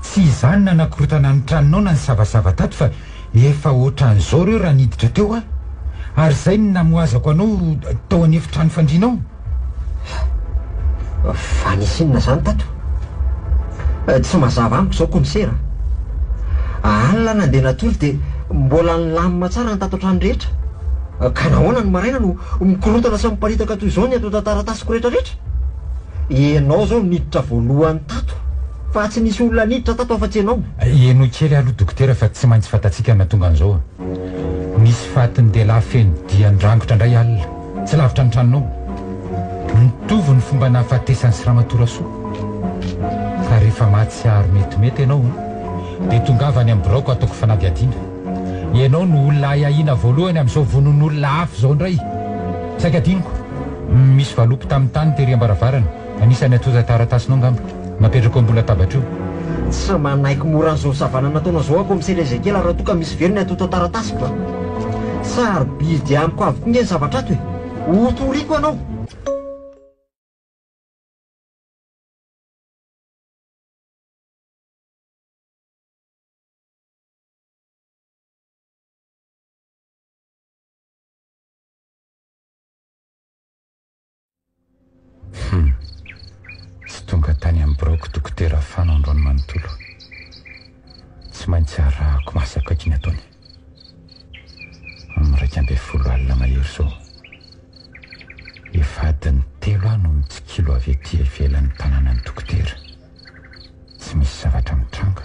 tsy izany na nakorotana ny tranonao na ny savasava tato fa efa ohatran'izao reo raha niditra teo ary zay ny namoazako anao tao anefitrano fandrinao fa nisinona zany tato tsy mazava amiko zao komisera alina nandeha natory dia mbola nilamina tsara ny tato an-trano rehetra ka nahoana ny maraina no mikorotana sy miparitaka toy izao ny ato tantaratasiko rehetrarehetra ianao zao niditra voalohany tato fa tsy nisy olona niditra tato afa-tsy ianao eno kely aloha dokotera fa tsy maintsy fatatsika natonga an'izao nisy fatiny dehilahy feno dia ndrangotra indray alina tsy lavitra ny tranonao mitovy ny fomba nahafatesany sy ramatorasoa ka rehefa mahatsiaro metimety ianao dia tongavany amin'ny braoko ataoko fanabiadiana ianao no olona ahahina voalohany amin'izao vonon'olona afo zao indray saika diniko misy valopy tamin'ny tany tery ambaravarana anisany atoza taratasinao ngamba mapetraka ambola tabatra io tsy manaiky mora an'izao savana nataona zao ako misera ezekela raha toka misy veriny atota taratasiko sary bidy amiko avy koa ny zavatra ato otoriko anao tsy tonga tany amin'ny braoko dokotera Fano androany manontolo tsy maintsy arahako masaka kiny ataony amin'ny 2 mahery zao efa adiny 3 no mitsikilo avy ety ivelan'ny tanànany dokotera tsy misy zavatra mitranga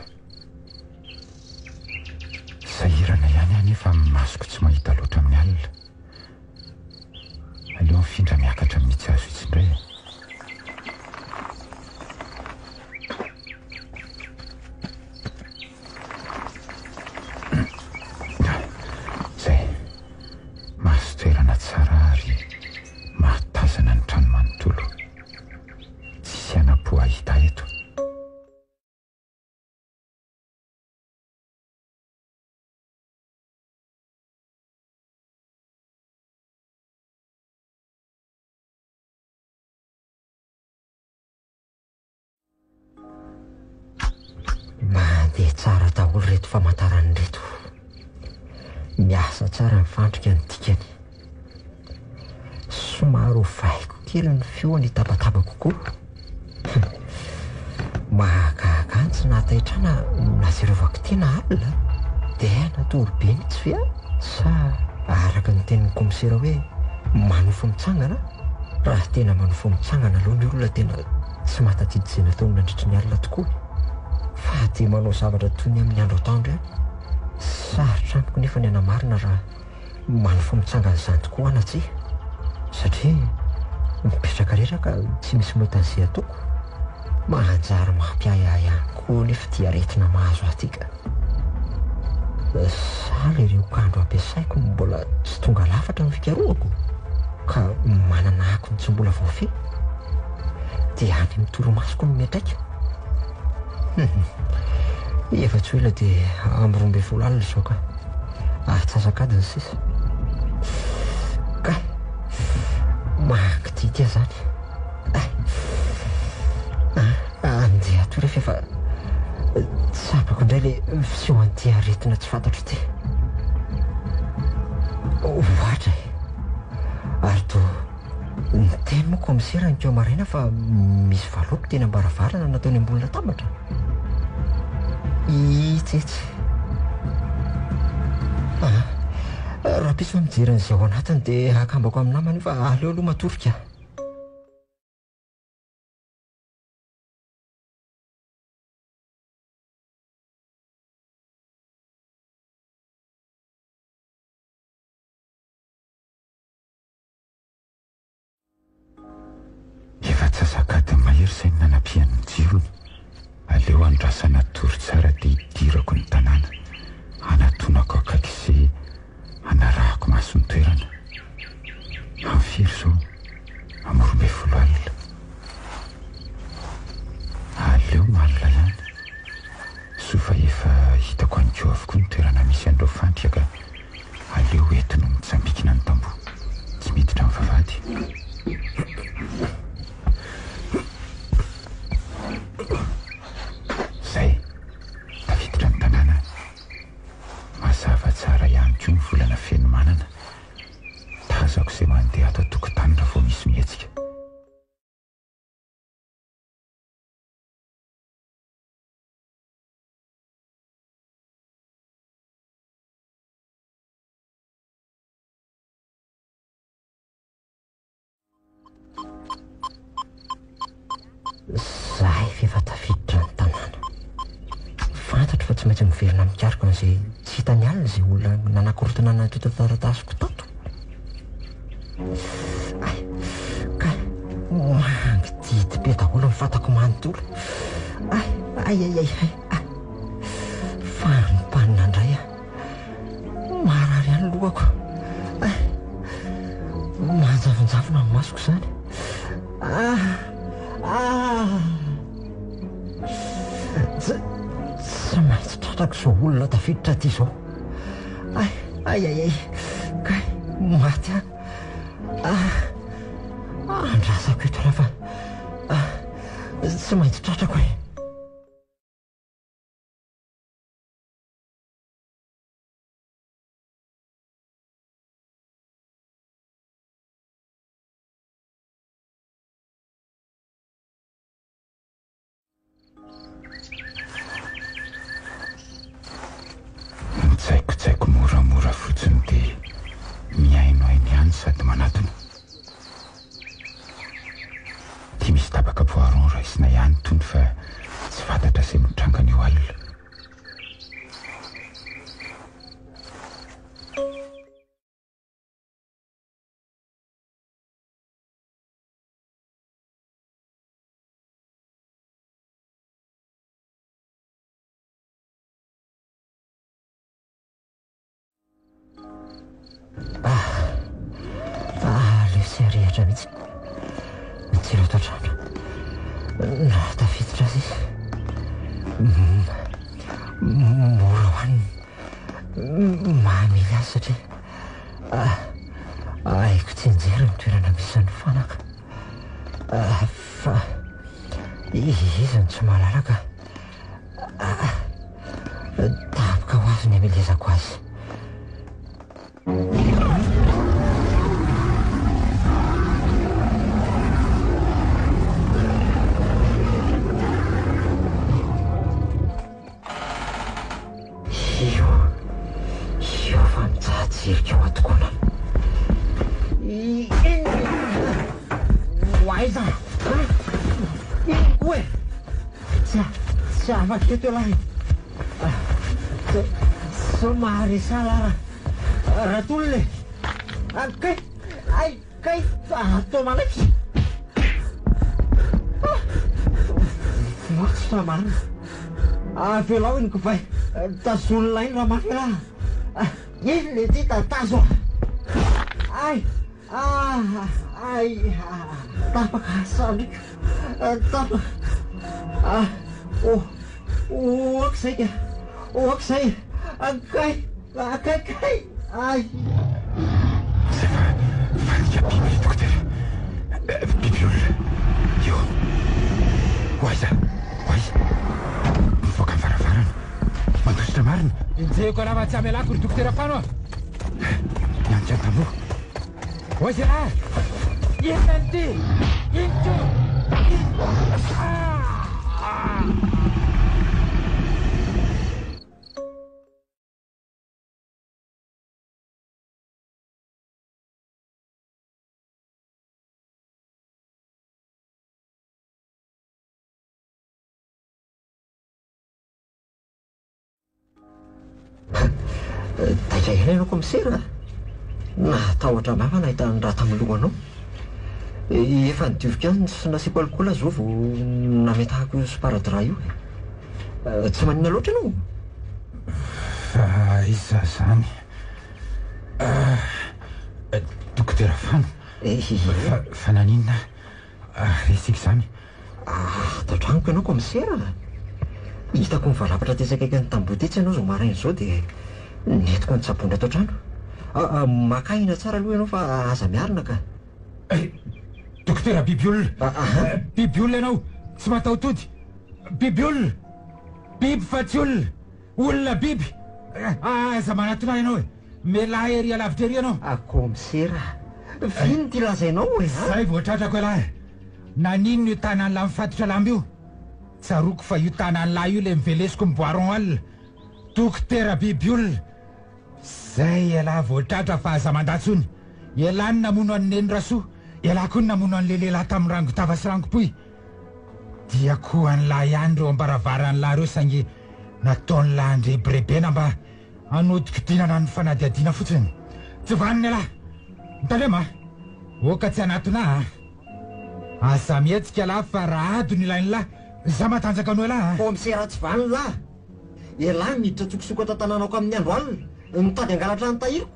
sahirana ihany anefa masoko tsy mahita loatra amin'ny alina aleo mifindra miakatra mihitsy azo itsindray zay mahasotoerana tsara ary mahatazana ny trano manontolo tsisy anapo ahita eto mandeha tsara daholo reto famantarany reto miasa tsara mifandrika ny dikany somaro vaiko kely ny feo ny tabataba kokoa mahagagantsy nataitrana naserovako tena alina dia natory be mitsy fea sa araka ny tenin'ny komisera hoe manofo mitsangana raha tena manofo mitsangana aloha ny olona tena tsy matatidizena tao nandritra ny alina tokoa fa dia manao zavatra toy ny amin'ny andro ataondro sarotra amiko nefa ny anamarina raha manofo mitsangana izany tokoa anatsy satria mipetraka reraka tsy misy mahita an'izay ataoko mahanjary mampiahiahy ihany koa nefa dia aretina mahazo atika Saly ireo kandro ampiasaiko mbola tsy tonga lafatra ny fikaroako ka manana akony tsy mbola voafehy dia any amin'ny toromasoko no miatraika. Efa tsy oela dia amin'ny 12 alina izao ka atsasakadiny sisa ka mangitia zany. Andeha atoy rehefa efa tsapako indray le fiseho anty aretina tsy fantatro ty. Ohatra ary to ny teny moa komisera ny keo maraina fa misy valopy teny ambaravarana nataony ambony latabatra. Itsetsy raha piso mijery n'izay ao anatiny dia akambako amin'ny namany fa aleo aloha matorika. Efa tsasakadiny mahery izay ny nanampian'ny jirony. Aleo andrasana tory tsara dia hidirako ny tanàna, anatonako akaiky izay anarahako maso ny toerana. Amin'ny firy izao amin'ny 12 alina. Aleo malina ihany so fa efa hitako an'keo avokoa ny toerana misy an'ireo fandrika ka aleo entino mitsambikina ny tamboho tsy miditra amin'ny vavahady. Zay tafiditra ny tanàna. Mazava tsara ihany koa ny volana feno manana. Tazako izay mandeha ato an-tokotany raha vao misy mihetsika. Zahay efa tafiditra ny tanàna. Fantatro fa tsy maintsy miverina mikarika an'izay tsy hitany alina izay olona nanakorotana anaty taratasiko tato. Ka mangididy be daholo ny fantako manontolo. Fanimpanina indray marary any lohako. Manjavinjavina ny masoko izany. Tsy maintsy tratrako izao olona tafiditra aty izao. Ka maty andrasako eto raha fa tsy maintsy tratrako e. Mitsaikotsaiko moramora fotsiny dia miainoaino ihany sady manatona. Tia misy tapaka poiron raisina ihany tony fa tsy fantatra izay mitrangana eo alina. Aleo sy arehatra mihitsy mitsilo ato an-trano. Na tafiditra azy mora hoaniny mamily azy satria haiko tsy injery ny toerana misy ny fanaka. Fa izy ny tsy malalaka tapaka ho azy ny amelezako azy. Io fa mijahajiry eo atokoana. Aiza? Oe! Tsy afaka teto lahy. Somary salara. Ratolle. Kay atao malaiky. Motsotra marina. Avelao iny ko fay. Tazolona iny raha mafy lahy. Iny le ty tatazo. Ay tapaka sandrika. Tapaka. Oak'izay ka. Oak'izay. Akay. Ay. Fanika biby dokotera. Biby olona. Io. Hoaiza. Mivoaka ny varavarana. Mandositra marina. Injeko lava tsy amelako ry dokotera Fano. Miantra ny tamboho. Hoaiza raha. Inona ty? Into. Taika eny ianao komisera. Natahotra mafy nahitany raha tamin'lohanao. Efa nidiovoka any sy nasiako alikola zao vao nametahako sparadrap io. Tsy manina loatra ianao. Fa iza zany. Dokotera Fano. Fa naninona resika zany. Tatragnoko ianao komisera. Hitako mivalapatra tesakaiky ny tambotetsy ianao zao maraina zao dia netiko ny tsabondra ato trano. Makahina tsara aloha ianao fa aza miarina ka. Dokotera biby olona. Biby olona ianao tsy mataotody. Biby olona. Biby fa tsy olona. Olona biby. Aza manatona ianao e. Melahy ery alavitra ery ianao. Komisera. Vino ty lazainao e. Zay voatratrako lahy. Nanino io tanany lahy mifatotra lamby io. Tsaroko fa io tanany lahy io le mivelesiko miboaron alina. Dokotera biby olona. Zay elahy voatratra fa aza mandatsony. Elahy ny namono an'ny neny rasoa. Elahy koa ny namono an'le lehilahy tamin'ny rango tava sy rango-poy. Diako an'lahy ihany reo ambaravaran'ny lahy reo saingy nataon'ny lahy andrebrebena mba hanodikidinana ny fanadiadiana fotsiny. Tsy vaniny elahy. Mitalema. Oka tsy anatona. Asa mihetsika lahy fa raha ado ny ilainy lahy. Za matanjaka anao elahy. Komisera tsy vaniny lahy. Elahy miditra tsokosoko ato tanànako amin'ny andro alina. Mitady angalatra ny tahiriko.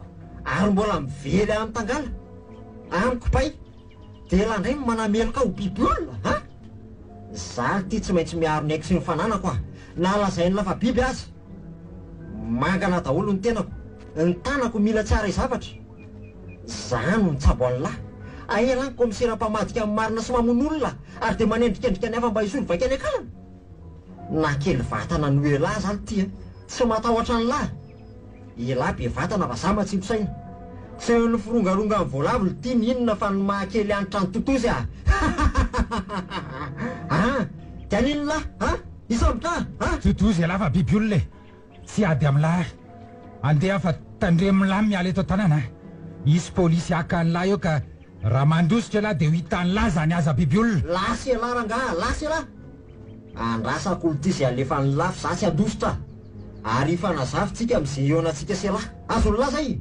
Ary mbola mively amin'ny tangala. Amiko pay. Dia elahy indray manameloka ho biby olona. Za ty tsy maintsy miaro ny aiko sy ny fananako na lazainy lafa biby aza. Mangana daholo ny tenako. Ny tanako mila tsara izavatra. Zano ny tsabo an'lahy. Ahela ny komisera mpamadika amin'ny marina sy mamono olona ary dia manendrikendrika ny hafa mba hisolo vaika any akalana. Na kely vatana ny hoe lahy zany ty tsy matahotra ny lahy. Elahy be vatana fa za matsilosaina. Tsy ny firongaronga ny voalavily ty ny inona fa ny mahakely anitra ny totozy tian'inona lahy isambotra totozy elahy fa biby olona e. Tsy ady amin'ny lahy. Andeha fa tandremo lahy miala eto tanàna. Isy polisy haka ny lahy eo ka raha mandositra lahy dia ho hitan'ny lahy zany aza biby olona. Lasy elahy rangahy, lasy elahy. Andrasako olo ty zay alefa ny lahy fa za tsy adositra. Ary ifanazavitsika amin'izay eo anantsika sy elahy. Azo ny lahy zay.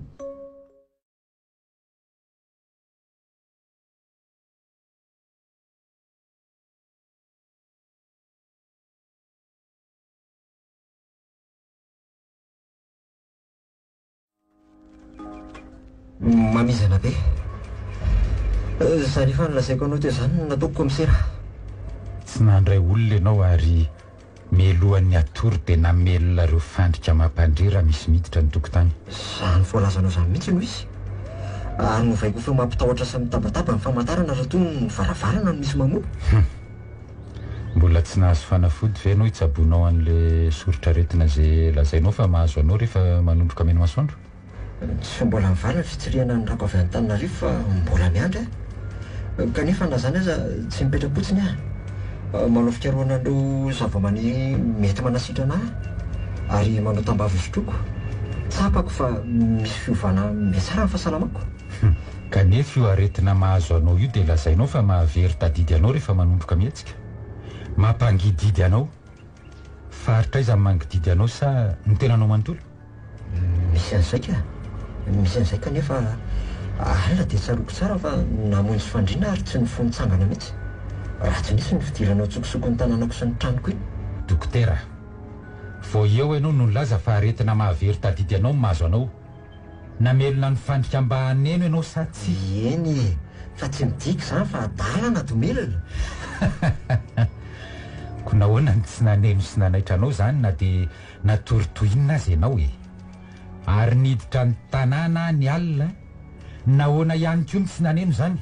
Mamizana be. Za rehefa nilazaiko anao teo zany nataoko komisera. Tsy nandray olona ianao ary melohan'ny atory dia namelona reo fandrika mampandrera misy miditra ny tokotany. Zany voalazanao zany mihitsy no izy. Ary novaiko fa mampitahotra sy mitabataba ny famantarana raha toy ny varavarana no misy mamoa. Mbola tsy nahazo fanafody ve ianao hitsabonao an'le soritra retina zay lazainao fa mahazo anao rehefa manomboka mena masoandro? Tsy mbola mivala fitsiriana ny rako avy an-Tananarivo fa mbola miandry kanefa na zany aza tsy mipetra-potsiny manao fikaroana andreo zava-mani mety manasitra anahy ary manao tambavy sotroko. Tsapako fa misy fiovana metsara ny fahasalamako. Kanefa io aretina mahazo anao io dia lazainao fa mahavery tadidy anao rehefa manomboka mihetsika. Mampangididy anao. Faritra iza mangididy anao sa ny tenanao manontolo? Misy an'izay ka. Misy an'izay kanefa alina dia tsaroko tsara fa namono sy fandriana ary tsy nifonitsangana mihitsy. Raha tsy nisy ny fidiranao tsokosoko ny tanànako sy ny tranoko iny. Dokotera, Vao eo ianao no nilaza fa aretina mahavery tadidy anao mahazo anao. Namelona ny fandrika mba haneno ianao sa tsy? Eny fa tsy midika zany fa adalana domelona. Ko nahoana ny tsy naneno sy nanaitra anao zany na dia natoritoinina azy ianao e. Ary niditra ny tanàna ny alina, nahoana ihany koa ny tsy naneno zany.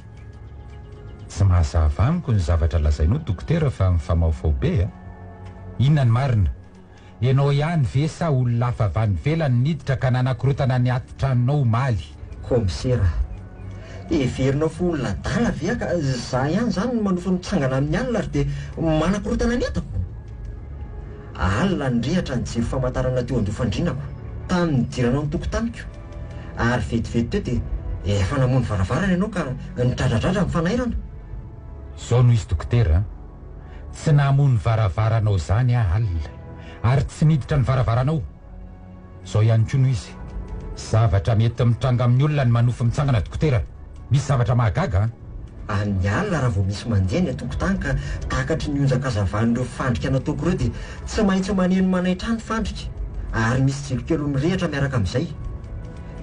Tsy mahazava amiko ny zavatra lazainao dokotera fa mifamaofao be a. Inona ny marina? Ianao ihany ve sa olona hafa avy any ivelany niditra ka nanakorotana ny atitranonao maly? Komisera, everinao fa olona dala ve ka za ihany zany no manofa mitsangana amin'ny alina ary dia manakorotana ny atako? Alina ny rehatra ny jiro famantarana teo andofandrinako tamin'ny diranao ny tokotaniko. Ary vetivety teo dia efa namono varavarana ianao ka nidradradratra mifanairana. Zao no izy dokotera, tsy namono varavaranao zany alina ary tsy niditra ny varavaranao. Zao ihany koa no izy, zavatra mety mitranga amin'ny olona ny manofo mitsangana dokotera. Misy zavatra mahagaga? Amin'ny alina raha vao misy mandeha ny atokotany ka takatry ny onjakazavan'ireo fandrika nataoko ireo dia tsy maintsy maneno manaitra ny fandrika ary misy jirokely mirehatra miaraka amin'izay.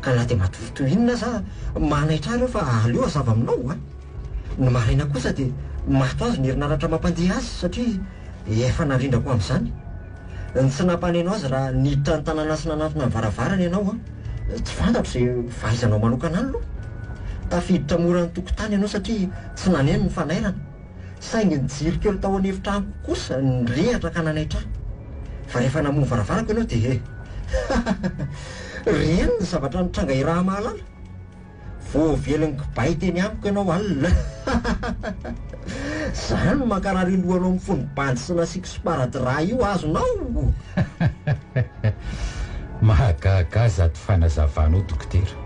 Ka na dia matofotoinina za manaitra ireo fa aleo azava aminao a. Ny maraina kosa dia mato azy ny herinaratra mampandeha azy satria efa narindrako amin'izany. Ny tsy nampaneno azy raha niditra ny tanàna sy nanantona ny varavarana ianao a, tsy fantatro izay fahaizanao manokana any aloha. Tafiditra mora ny tokotany ianao satria tsy naneno ny fanairana. Saingy ny jiro kely tao an'efitra amiko kosa nirehatra ka nanaitra. Fa rehefa namono varavarako ianao dia reny ny zavatra nitranga iraha mahalala. Vao velon'ny kibay teny amiko ianao alina. Zany no makarary lohanao mifono bandy sy nasiako sparadra io azonao. Mahagaga zato fanazavanao dokotera.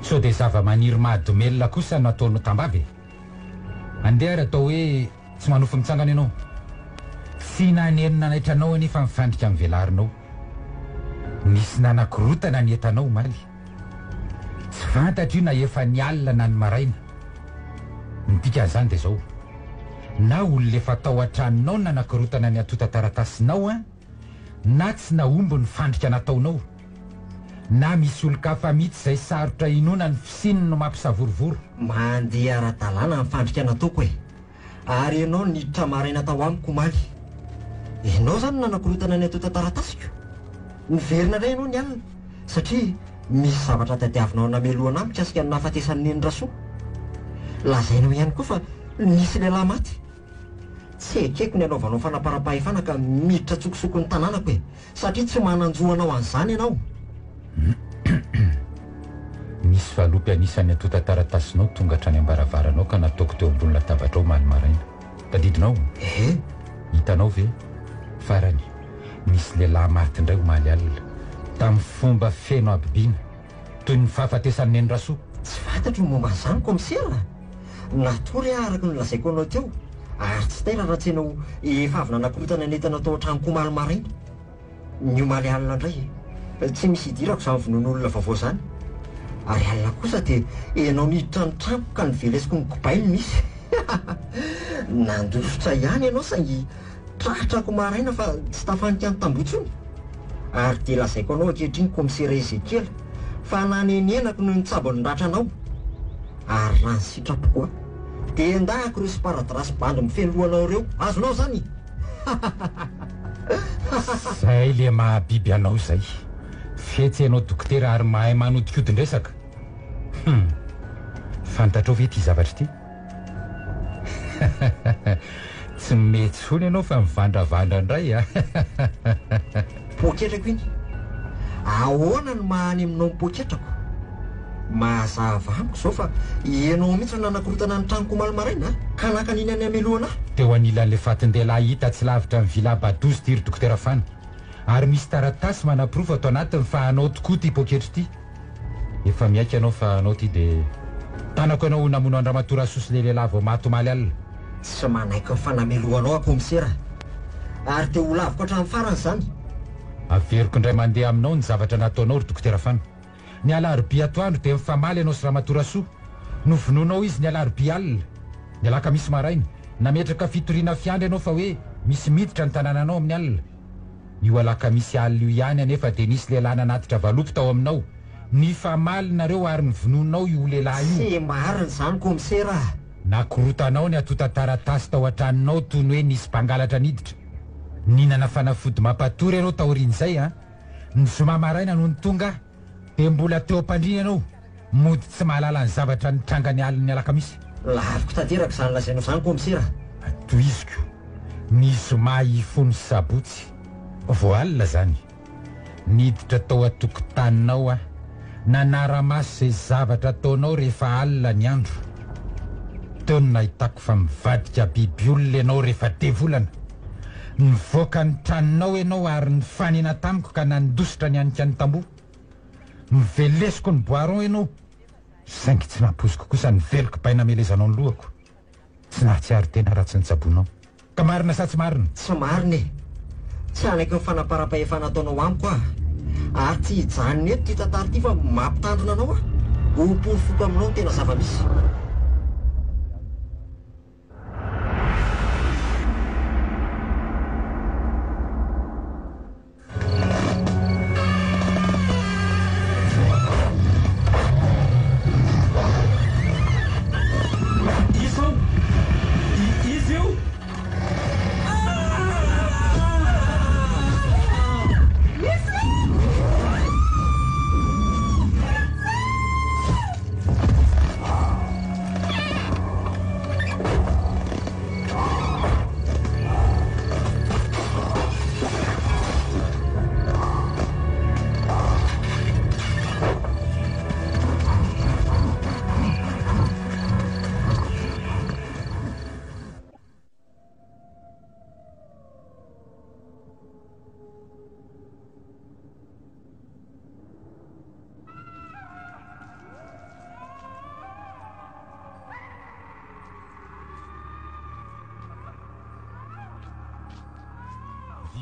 So dia zava-maniry mahadomelona kosa nataonao tambavy. Andeha ary atao hoe tsy manofo mitsangana ianao. Tsy naneno nanaitra anao anefa mifandrika amin'ny velarinao. Nisy nanakorotana ny entanao maly. Tsy fantatra io na efa ny alina na ny maraina. Ny dikan'izany dia zao, na olona efa tao an-tranonao nanakorotana ny atota taratasinao a, na tsy naombo ny fandrika nataonao, na misy olon-kafa mihitsy izay sarotra inona ny fisiny no mampisavorivoro. Mandeha ara-dalàna ny fandrika nataoko e. Ary ianao niditra maraina tao amiko maly. Ianao zany nanakorotana ny atota taratasiko. Niverina indray ianao ny alina satria misy zavatra tadiavinao namelohana amiko kasika ny nahafatesan'ny neny rasoa. Lazainao ihany koa fa nisy lehilahy maty. Tsy ekeko ny anaovanao fanaparam-pahefana ka miditra tsokosoko ny tanànako e, satria tsy mananjohanao an'izany ianao. Nisy valopy anisan'ny atota taratasinao tonga hatrany ambaravaranao ka nataoko teo ambony latabatra ao maly maraina. Tadidinao? Hitanao ve? Farany, misy lehilahy maty indray omaly alina tamin'ny fomba feno abibiana toy ny fahafatesan'ny neny rasoa. Tsy fantatro momba an'izany komisera. Natory araka ny lazaiko anao teo ary tsy tena raha tsy ianao efa avy nanakorotana ny entana tao an-tranoko omaly maraina. Ny omaly alina indray tsy misy idirako izany vonon'olona vaovao izany. Ary alina kosa dia ianao niditra ny tranoko ka nivelesiko ny kobainy misy. Nandrosotra ihany ianao saingy tratrako maraina fa tsy tafanika ny tambotsony. Ary dia lazaiko anao ankehitriny komisera Ezekiela fa nanenenako no nitsabo ny ratranao. Ary raha ny sitrapo koa dia endahako ireo sparadrasy bandy mifeno lohanao ireo. Azonao zany? Zay le mahabiby anao zay. Fetsy ianao dokotera ary mahay manodikodin-dresaka. Fantatrao ve ty zavatra ty? Tsy mety fony ianao fa mivandravandra indray a. Poketrako iny. Ahoana no mahany aminao ny poketrako? Mazava amiko zao fa ianao mihitsy no nanakorotana ny tranoko omaly maraina ka nakaniny any amelohana. Teo anilan'le fatin-dehilahy hita tsy lavitra amin'ny vila badozy ty ry dokotera Fana. Ary misy taratasy manaprofo atao anatiny fa anao tokoa ty poketry ty. Efa miaiky anao fa anao ty dia tanako ianao namono Andramatoa Rasosy le lehilahy vao maty omaly alina. Tsy manaiky ny fanamelohanao a komisera. Ary te ho laviko hatramin'ny farany izany. Averiko indray mandeha aminao ny zavatra nataonao ry dokotera Fana. Ny alarobia atoandro dia mifamaly ianao sy Ramatoa Rasoa. Novonoanao izy ny alarobia alina. Ny alakamisy maraina nametraka fitoriana fiandry ianao fa hoe misy miditra ny tanànanao amin'ny alina. io alakamisy alina io ihany anefa dia nisy lehilahy nanatitra valopy tao aminao ny famalinareo ary ny vononao io lehilahy io tsy marina izany komisera nakorotanao ny atota taratasy tao an-tranonao toy ny hoe nisy mpangalatra niditra ninana fanafody mampatory ianao taorian'izay a ny zoma maraina no ny tonga dia mbola teo am-pandrina ianao mody tsy mahalala ny zavatra nitranga ny aliny alakamisy laviko tanteraka izany lazainao izany komisera toiziko ny zoma ifony sabotsy vo alina zany niditra tao atokotaninao a nanara-maso izay zavatra ataonao rehefa alina ny andro teo ny nahitako fa mivadika biby olona ianao rehefa devolana nivoaka ny traninao ianao ary ny fanena tamiko ka nandositra ny anika ny tamboho mivelesiko ny boiron ianao saingy tsy nampoziko kosa ny veloko baina melezanao ny lohako tsy nahatsiaro tena raha tsy nitsabonao ka marina sa tsy marina tsy marina e tsy anaiky ny fanaparam-pahefana ataonao amiko a ary tsy hijanony eto ty tantara ty fa mampitandrona anao a ompofoko aminao ny tena zava-misy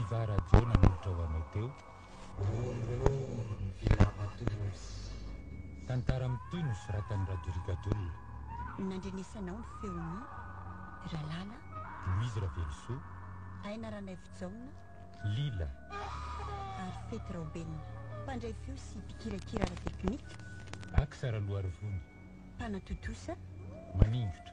Viva radio nanolotra ho anao teo tantara mitoy no soratan'ny radio rikatolona nandrenesanao ny feony Ralala Louise Ravelso Aina Ranaivijaona Lila ary Fety Raobelina mpandray feo sy mpikirakira ara teknika Aksara Loarivony mpanatotosa Maningotra